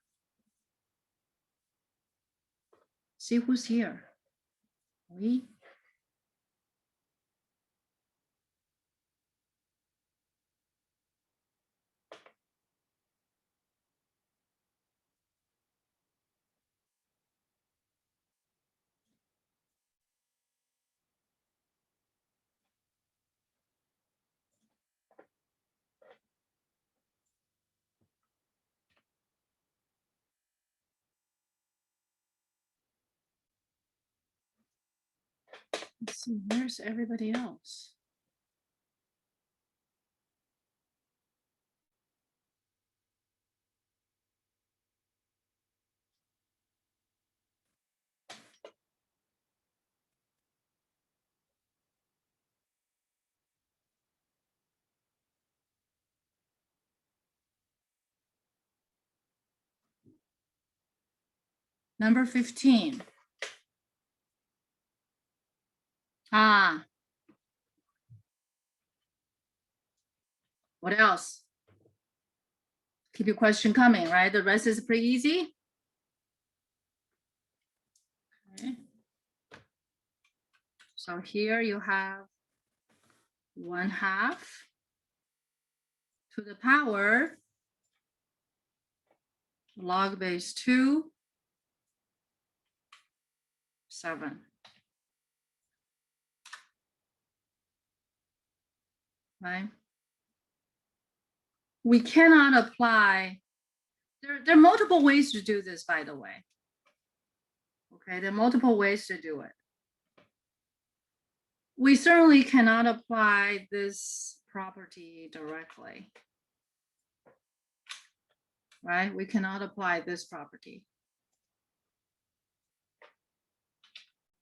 See who's here. We. Let's see, where's everybody else? Number 15. Ah. What else? Keep your question coming, right? The rest is pretty easy. Okay. So here you have 1/2 to the power log base 2, 7. Right? We cannot apply, there are multiple ways to do this, by the way. Okay, there are multiple ways to do it. We certainly cannot apply this property directly. Right? We cannot apply this property.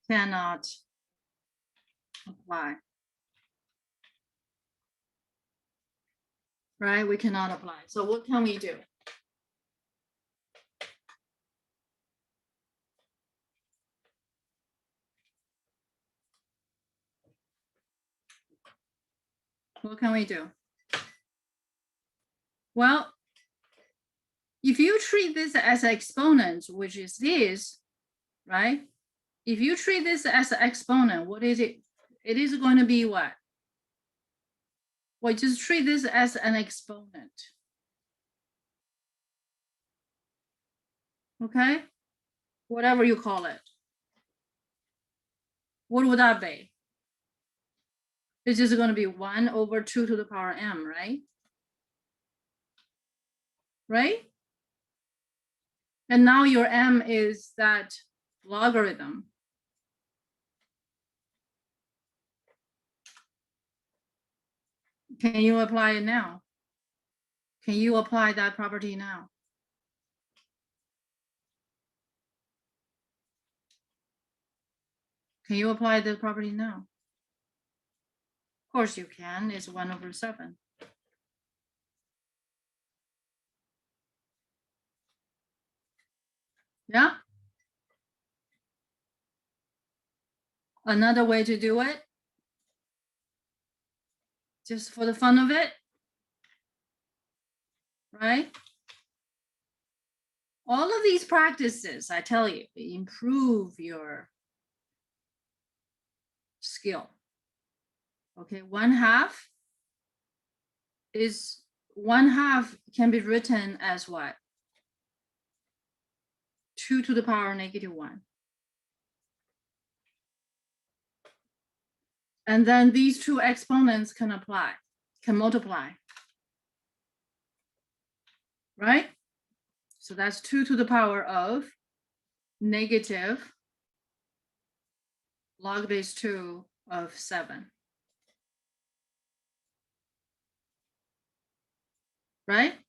Cannot apply. Right? We cannot apply. So what can we do? What can we do? Well, if you treat this as an exponent, which is this, right? If you treat this as an exponent, what is it? It is going to be what? Well, just treat this as an exponent. Okay? Whatever you call it. What would that be? It's just going to be 1 over 2 to the power m, right? Right? And now your m is that logarithm. Can you apply it now? Can you apply that property now? Can you apply the property now? Of course you can. It's 1 over 7. Yeah? Another way to do it, just for the fun of it, right? All of these practices, I tell you, improve your skill. Okay, 1/2 is 1/2 can be written as what? 2 to the power -1. And then these two exponents can multiply. Right? So that's 2 to the power of negative log base 2 of 7. Right?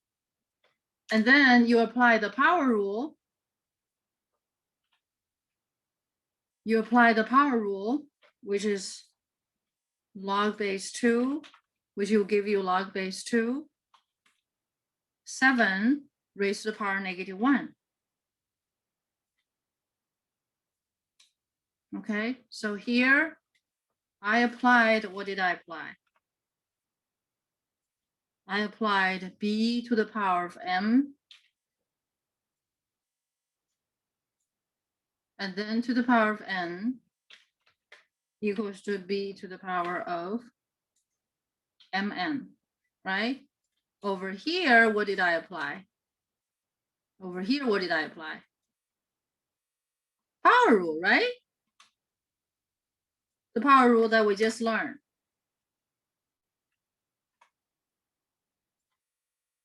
And then you apply the power rule. You apply the power rule, which is log base 2, which will give you log base 2, 7 raised to the power -1. Okay, so here I applied, what did I apply? I applied b to the power of m, and then to the power of n equals to b to the power of mn, right? Over here, what did I apply? Over here, what did I apply? Power rule, right? The power rule that we just learned.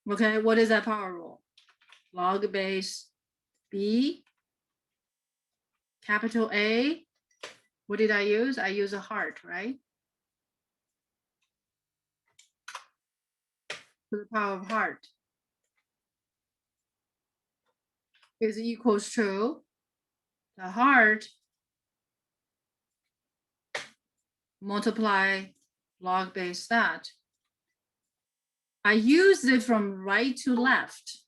Okay, what is that power rule? Log base b, capital A. What did I use? I use a heart, right? To the power of heart is equals to the heart multiply log base that. I use it from right to left.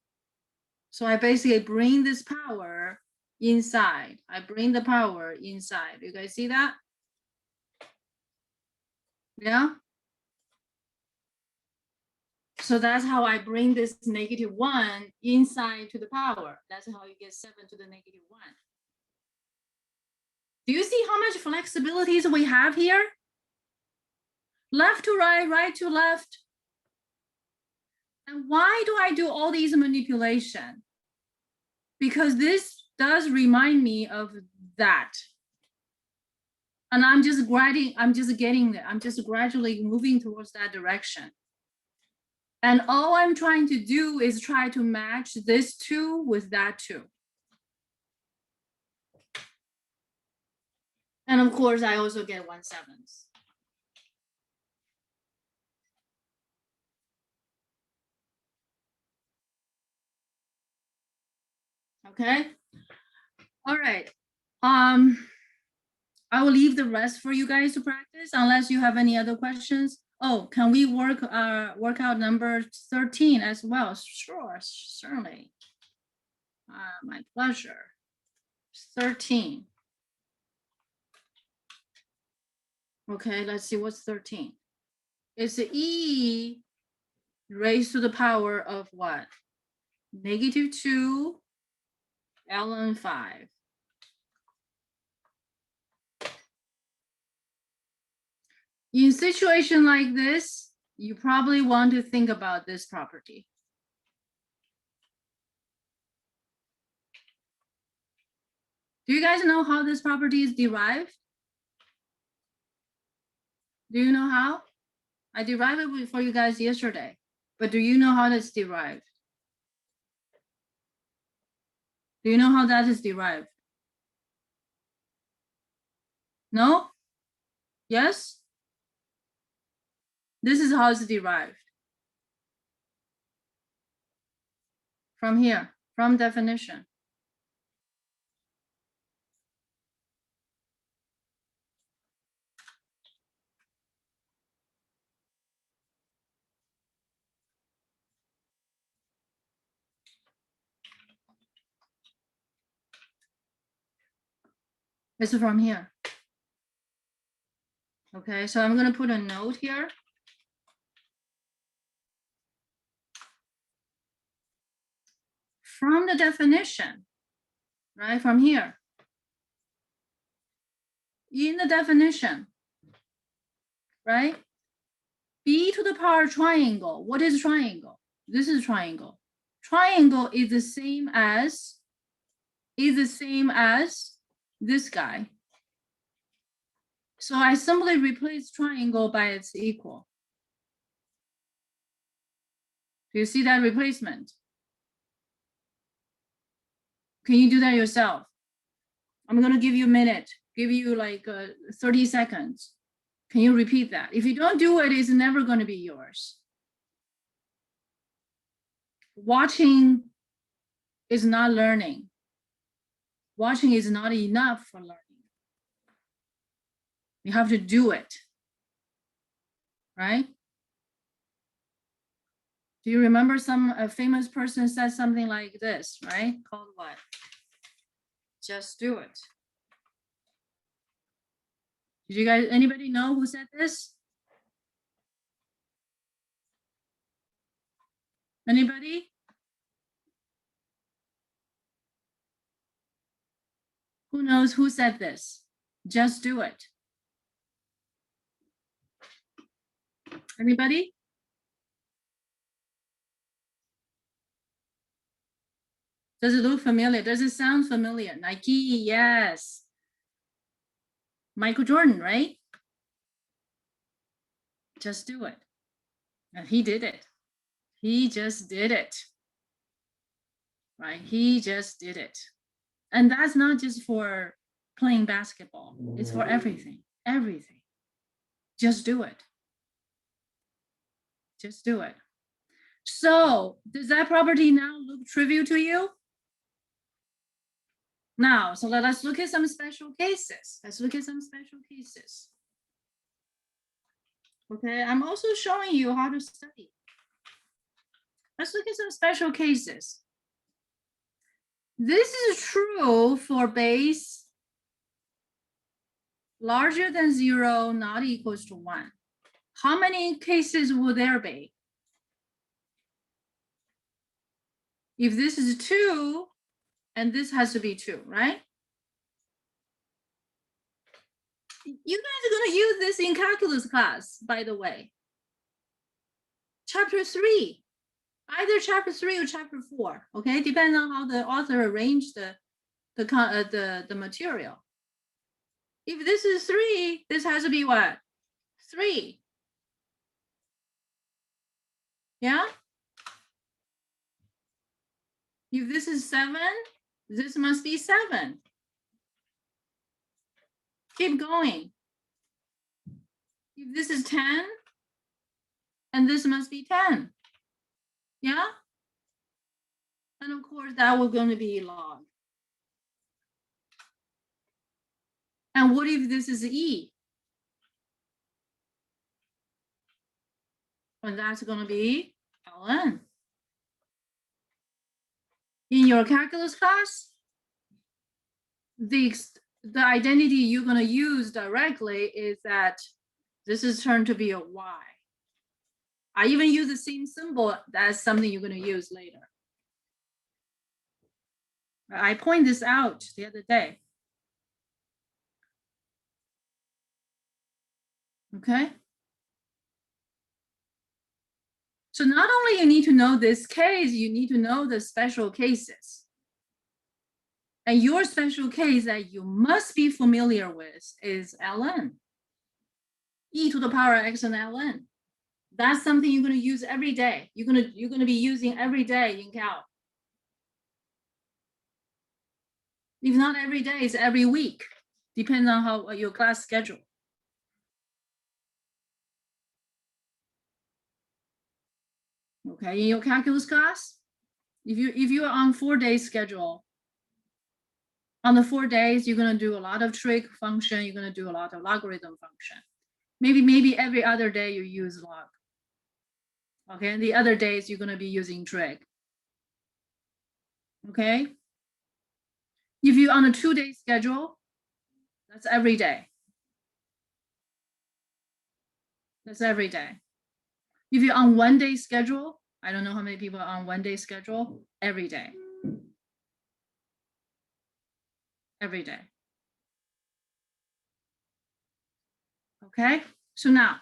So I basically bring this power inside. I bring the power inside. You guys see that? Yeah. So that's how I bring this -1 inside to the power. That's how you get 7 to the -1. Do you see how much flexibilities we have here? Left to right, right to left. And why do I do all these manipulation? Because this does remind me of that. And I'm just gradually moving towards that direction. And all I'm trying to do is try to match this 2 with that 2. And of course, I also get 1/7. Okay. All right. I will leave the rest for you guys to practice unless you have any other questions. Oh, can we work out number 13 as well? Sure, certainly. My pleasure. 13. Okay, let's see what's 13. It's e raised to the power of what? -2 ln 5. In a situation like this, you probably want to think about this property. Do you guys know how this property is derived? Do you know how? I derived it for you guys yesterday, but do you know how that's derived? Do you know how that is derived? No? Yes? This is how it's derived. From here, from definition. It's from here. Okay, so I'm gonna put a note here. From the definition, right, from here. In the definition, right? B to the power triangle. What is triangle? This is triangle. Triangle is the same as this guy. So I simply replace triangle by its equal. Do you see that replacement? Can you do that yourself? I'm gonna give you a minute, give you like 30 seconds. Can you repeat that? If you don't do it, it's never gonna be yours. Watching is not learning. Watching is not enough for learning. You have to do it, right? Do you remember a famous person said something like this, right? Called what? Just do it. Did you guys, anybody know who said this? Anybody? Who knows who said this? Just do it. Anybody? Does it look familiar? Does it sound familiar? Nike, yes. Michael Jordan, right? Just do it. And he did it. He just did it. Right? He just did it. And that's not just for playing basketball. It's for everything. Everything. Just do it. Just do it. So does that property now look trivial to you? Now, so let's look at some special cases. Let's look at some special cases. Okay, I'm also showing you how to study. Let's look at some special cases. This is true for base larger than 0, not equals to 1. How many cases will there be? If this is 2, and this has to be 2, right? You guys are going to use this in calculus class, by the way. Chapter 3, either chapter 3 or chapter 4, okay? Depends on how the author arranged the material. If this is 3, this has to be what? 3. Yeah? If this is 7, this must be 7. Keep going. If this is 10, and this must be 10. Yeah? And of course, that was going to be log. And what if this is E? And that's going to be ln. In your calculus class, the identity you're going to use directly is that this is turned to be a Y. I even use the same symbol. That's something you're going to use later. I point this out the other day. Okay. So not only you need to know this case, you need to know the special cases. And your special case that you must be familiar with is ln. E to the power x and ln. That's something you're going to use every day. You're going to be using every day in calc. If not every day, it's every week. Depends on how your class schedule. Okay, in your calculus class, if you're on 4-day schedule, on the 4 days, you're going to do a lot of trig function. You're going to do a lot of logarithm function. Maybe every other day you use log. Okay, and the other days you're going to be using trig. Okay. If you're on a 2-day schedule, that's every day. That's every day. If you're on 1 day schedule, I don't know how many people are on 1 day schedule, every day. Every day. Okay, so now,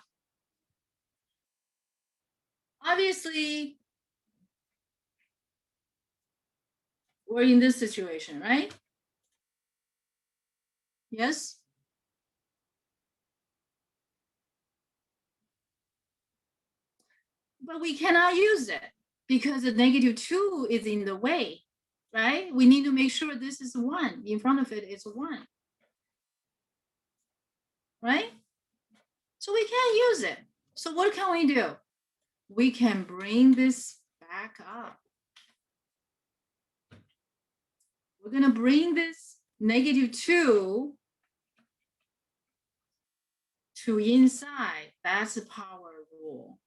obviously, we're in this situation, right? Yes? But we cannot use it because the -2 is in the way, right? We need to make sure this is 1. In front of it is 1. Right? So we can't use it. So what can we do? We can bring this back up. We're going to bring this -2 to inside. That's the power rule.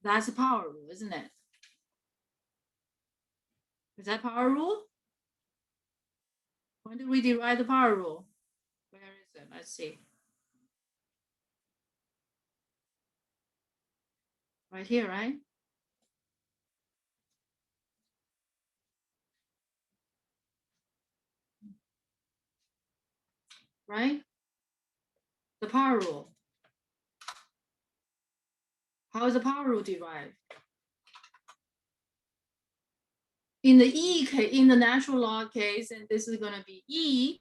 That's the power rule, isn't it? Is that power rule? When did we derive the power rule? Where is it? Let's see. Right here, right? Right? The power rule. How is the power rule derived? In the E case, in the natural log case, and this is going to be E,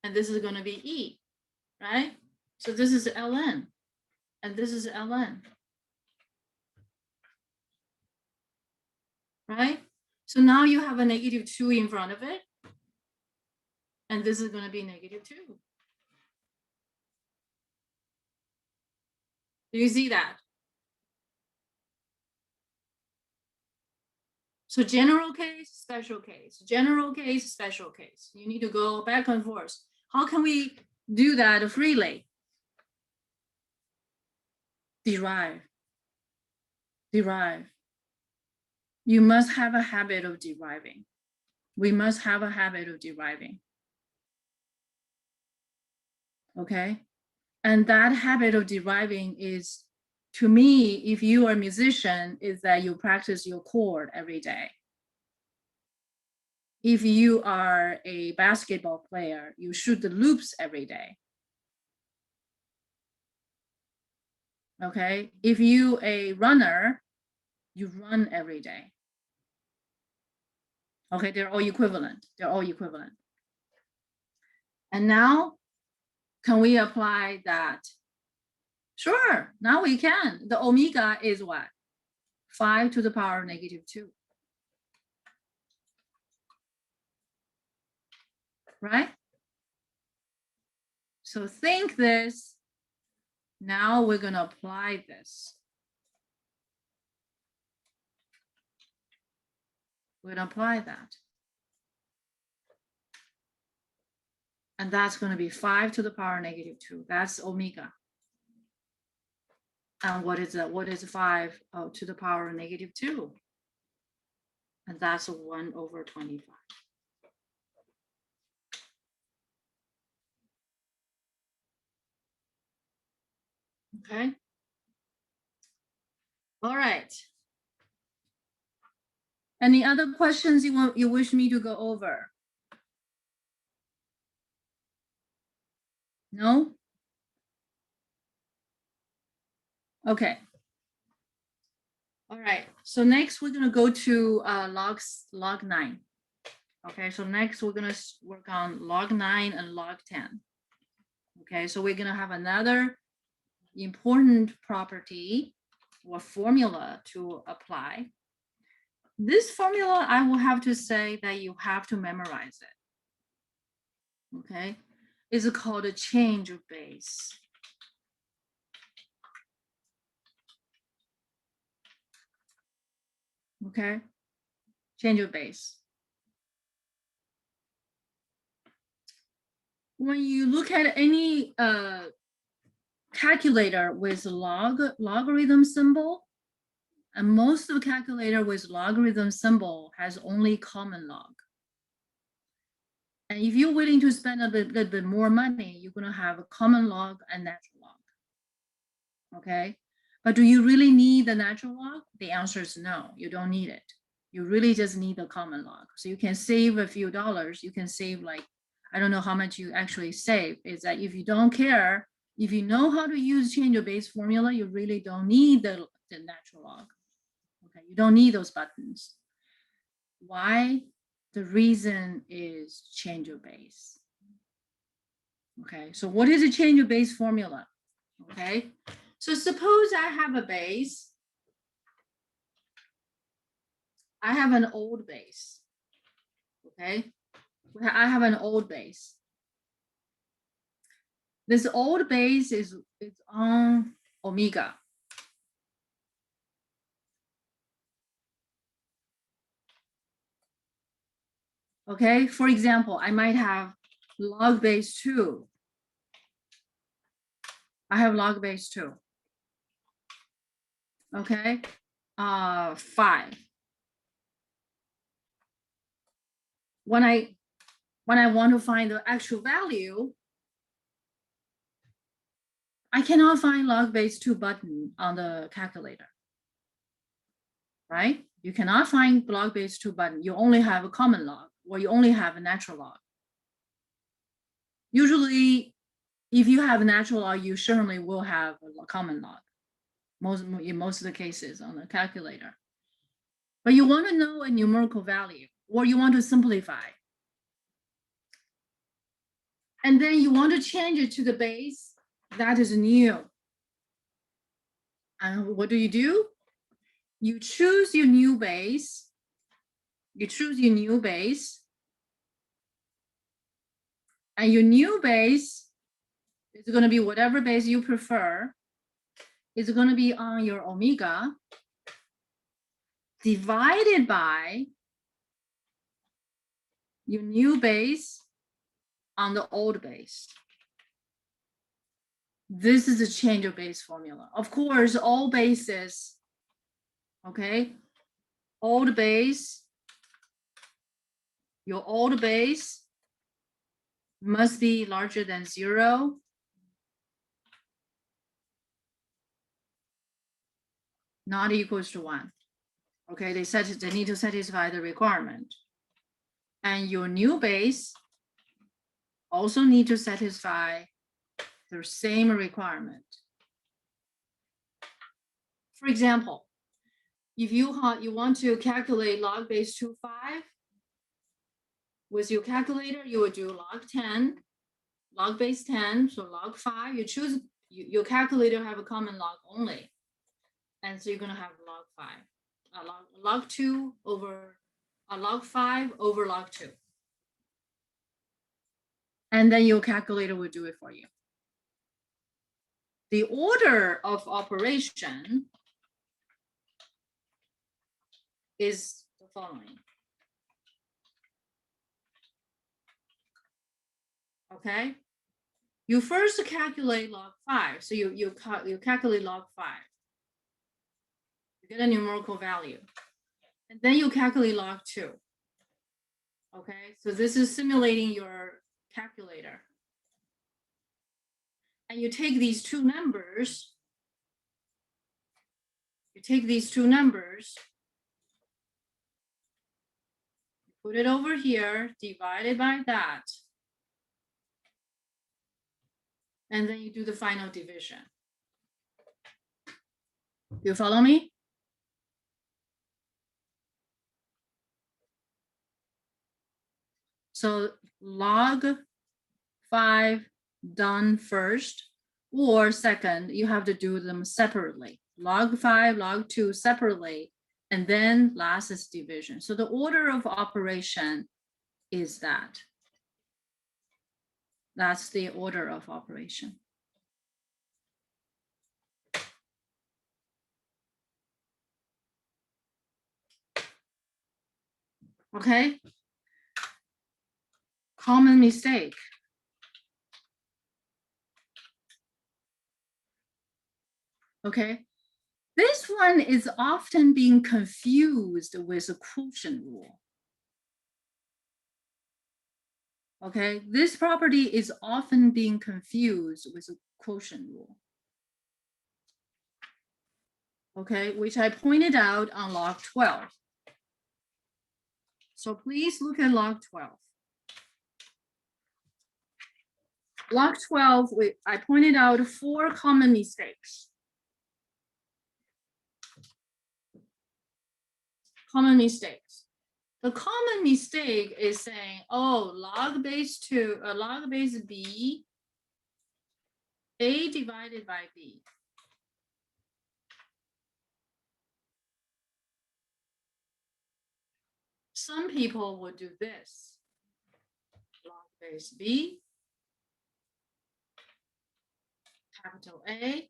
and this is going to be E, right? So this is ln, and this is ln, right? So now you have a -2 in front of it, and this is going to be -2. Do you see that? So general case, special case, general case, special case. You need to go back and forth. How can we do that freely? Derive. Derive. You must have a habit of deriving. We must have a habit of deriving. Okay? And that habit of deriving is, to me, if you are a musician, is that you practice your chord every day. If you are a basketball player, you shoot the loops every day. Okay? If you a runner, you run every day. Okay, they're all equivalent. They're all equivalent. And now, can we apply that? Sure, now we can. The omega is what? 5 to the power -2. Right? So think this. Now we're going to apply this. We're going to apply that. And that's going to be 5 to the power -2. That's omega. And what is that? What is 5 to the power -2? And that's 1/25. Okay. All right. Any other questions you wish me to go over? No? Okay. All right. So next we're going to go to log 9. Okay. So next we're going to work on log 9 and log 10. Okay. So we're going to have another important property or formula to apply. This formula, I will have to say that you have to memorize it. Okay. It's called a change of base. Okay. Change of base. When you look at any calculator with logarithm symbol, and most of the calculator with logarithm symbol has only common log. And if you're willing to spend a little bit more money, you're gonna have a common log and natural log. Okay, but do you really need the natural log? The answer is no, you don't need it. You really just need the common log. So you can save a few dollars. You can save like, I don't know how much you actually save. Is that if you don't care, if you know how to use change your base formula, you really don't need the natural log. Okay, you don't need those buttons. Why? The reason is change your base. Okay, so what is a change your base formula? Okay, so suppose I have a base. I have an old base. Okay, I have an old base. This old base is on omega. Okay, for example, I might have log base 2. I have log base 2. Okay, 5. When I want to find the actual value, I cannot find log base 2 button on the calculator, right? You cannot find log base 2 button. You only have a common log, or you only have a natural log. Usually, if you have a natural log, you certainly will have a common log, in most of the cases on the calculator. But you want to know a numerical value, or you want to simplify. And then you want to change it to the base that is new. And what do? You choose your new base. You choose your new base. And your new base is going to be whatever base you prefer. It's going to be on your omega divided by your new base on the old base. This is a change of base formula. Of course, all bases, okay, old base, your old base must be larger than 0. Not equals to 1. Okay, they need to satisfy the requirement. And your new base also need to satisfy the same requirement. For example, if you want to calculate log base 2, 5, with your calculator, you would do log 10, log base 10, so log 5. You choose, your calculator have a common log only. And so you're going to have log 5, log 2 over log 5 over log 2. And then your calculator will do it for you. The order of operation is the following. Okay, you first calculate log 5. So you calculate log 5. You get a numerical value. And then you calculate log 2. Okay, so this is simulating your calculator. And you take these two numbers. Put it over here, divided by that. And then you do the final division. You follow me? So log 5 done first, or second, you have to do them separately. Log 5, log 2 separately, and then last is division. So the order of operation is that. That's the order of operation. Okay. Common mistake. Okay. This one is often being confused with a quotient rule. Okay, this property is often being confused with the quotient rule. Okay, which I pointed out on log 12. So please look at log 12. Log 12, I pointed out 4 common mistakes. Common mistakes. The common mistake is saying, oh, log base b, a divided by b. Some people would do this. Log base b, capital A,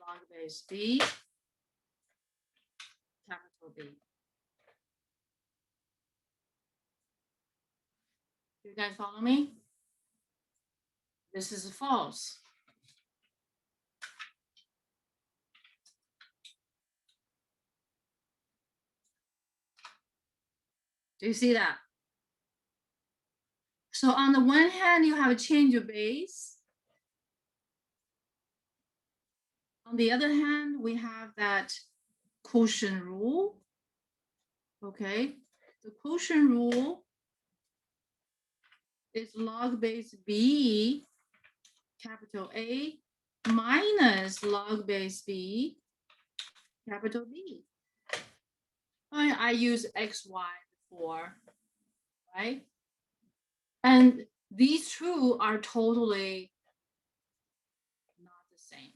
log base b, capital B. You guys follow me? This is false. Do you see that? So on the one hand, you have a change of base. On the other hand, we have that quotient rule. Okay, the quotient rule is log base b, capital A, minus log base b, capital B. I use XY before, right? And these two are totally not the same.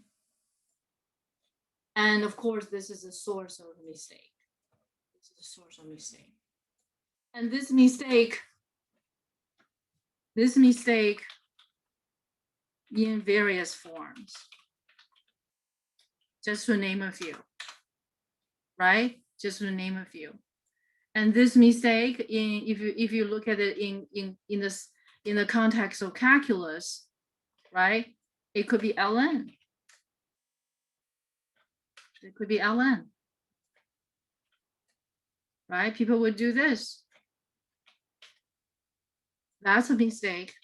And of course, this is a source of a mistake. This is a source of mistake. And this mistake in various forms, just to name a few, right? Just to name a few. And this mistake, if you look at it in the context of calculus, right? It could be ln. It could be ln. Right? People would do this. That's a mistake.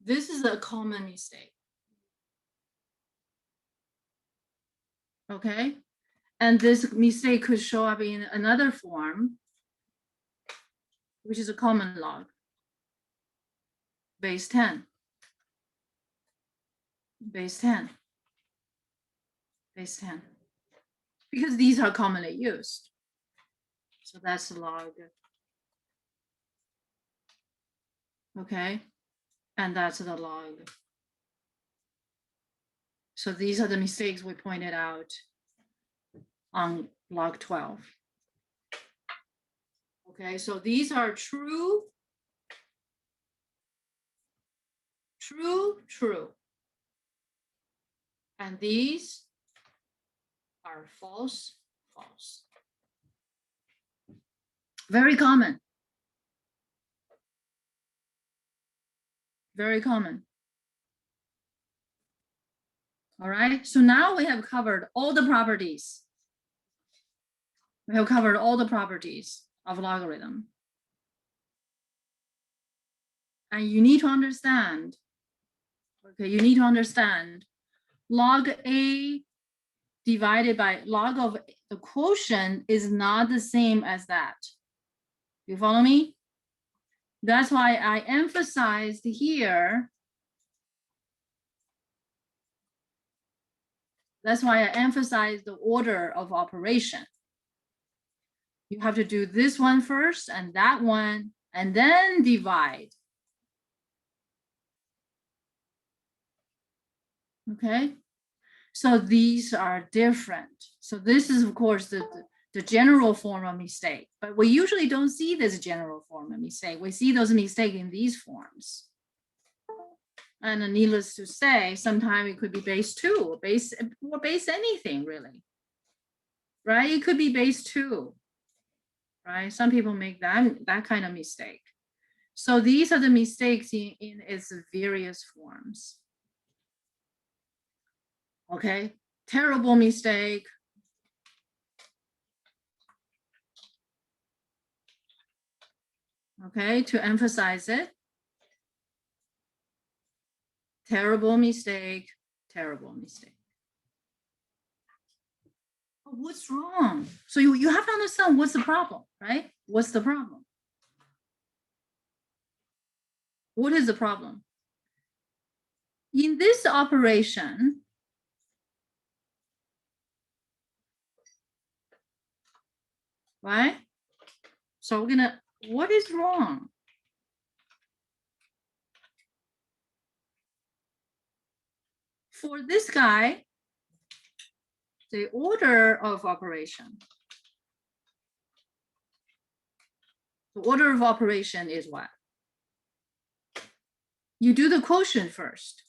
This is a common mistake. Okay? And this mistake could show up in another form, which is a common log, base 10, base 10, base 10, because these are commonly used. So that's the log. Okay, and that's the log. So these are the mistakes we pointed out on log 12. Okay, so these are true, true, true. And these are false, false. Very common. Very common. All right, so now we have covered all the properties. We have covered all the properties of logarithm. And you need to understand, okay, you need to understand log A divided by log of the quotient is not the same as that. You follow me? That's why I emphasized here. That's why I emphasize the order of operation. You have to do this one first and that one, and then divide. Okay, so these are different. So this is, of course, the general form of mistake, but we usually don't see this general form of mistake. We see those mistakes in these forms. And needless to say, sometimes it could be base 2, or base anything really, right? It could be base 2, right? Some people make that kind of mistake. So these are the mistakes in its various forms. Okay, terrible mistake. Okay, to emphasize it. Terrible mistake, terrible mistake. What's wrong? So you have to understand what's the problem, right? What's the problem? What is the problem? In this operation, right? So we're gonna, what is wrong? For this guy, the order of operation. The order of operation is what? You do the quotient first.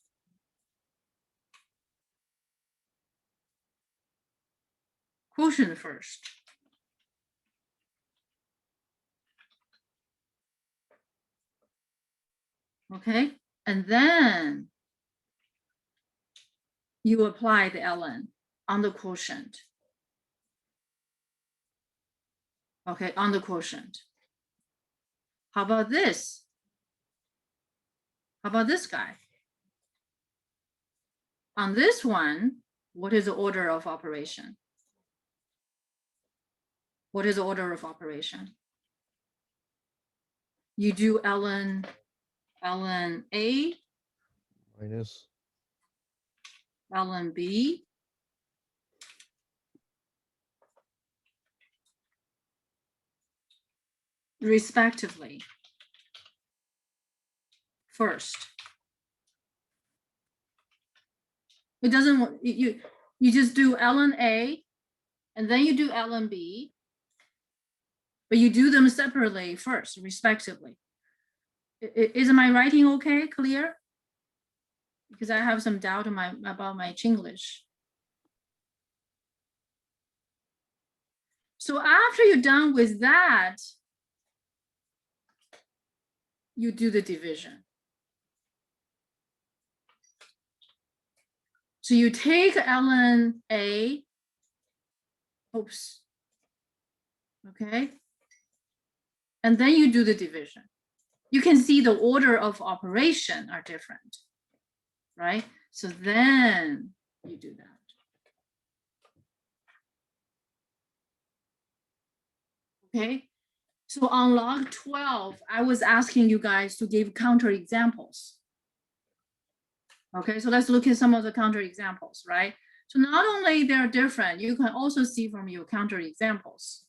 Quotient first. Okay, and then you apply the ln on the quotient. Okay, on the quotient. How about this? How about this guy? On this one, what is the order of operation? What is the order of operation? You do ln A, Minus. ln B, respectively. First. It doesn't, you just do ln A, and then you do ln B, but you do them separately first, respectively. Is my writing okay, clear? Because I have some doubt about my Chinglish. So after you're done with that, you do the division. So you take ln A, oops, okay, and then you do the division. You can see the order of operation are different, right? So then you do that. Okay, so on log 12, I was asking you guys to give counter examples. Okay, so let's look at some of the counter examples, right? So not only they're different, you can also see from your counter examples.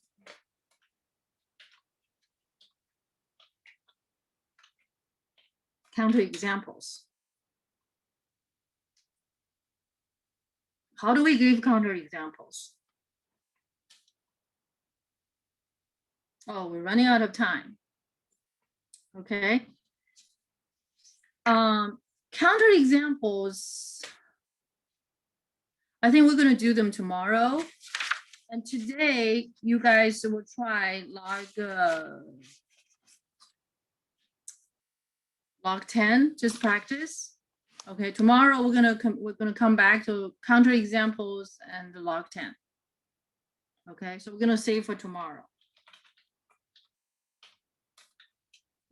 Counter examples. How do we give counter examples? Oh, we're running out of time. Okay. Counter examples, I think we're going to do them tomorrow. And today, you guys will try log 10, just practice. Okay, tomorrow we're gonna come back to counter examples and the log 10. Okay, so we're gonna save for tomorrow.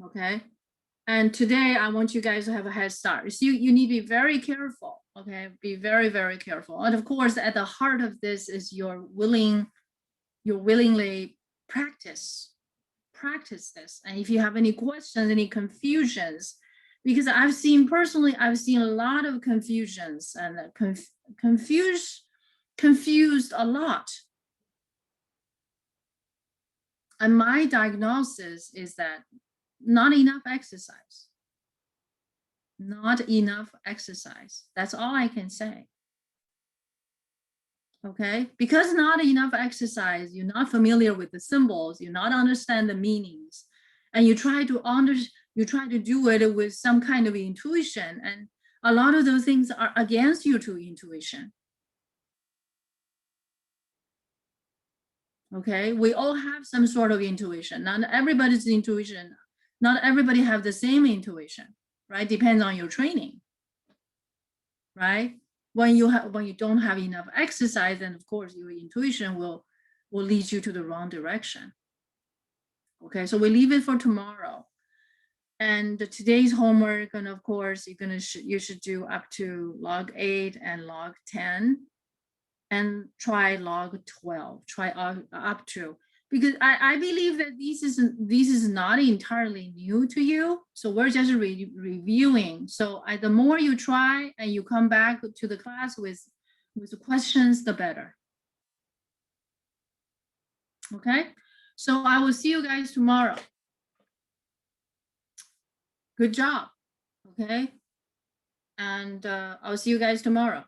Okay, and today I want you guys to have a head start. So you need to be very careful. Okay, be very, very careful. And of course, at the heart of this is your willingly practice this. And if you have any questions, any confusions, because I've seen a lot of confusions and confused a lot. And my diagnosis is that not enough exercise. Not enough exercise. That's all I can say. Okay, because not enough exercise, you're not familiar with the symbols, you not understand the meanings, and you try to do it with some kind of intuition, and a lot of those things are against your true intuition. Okay, we all have some sort of intuition. Not everybody's intuition, not everybody have the same intuition, right? Depends on your training, right? When you don't have enough exercise, then of course your intuition will lead you to the wrong direction. Okay, so we leave it for tomorrow. And today's homework, and of course, you should do up to log 8 and log 10, and try log 12. Try up to, because I believe that this is not entirely new to you. So we're just reviewing. So the more you try and you come back to the class with questions, the better. Okay, so I will see you guys tomorrow. Good job. Okay, and I'll see you guys tomorrow.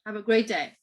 Have a great day.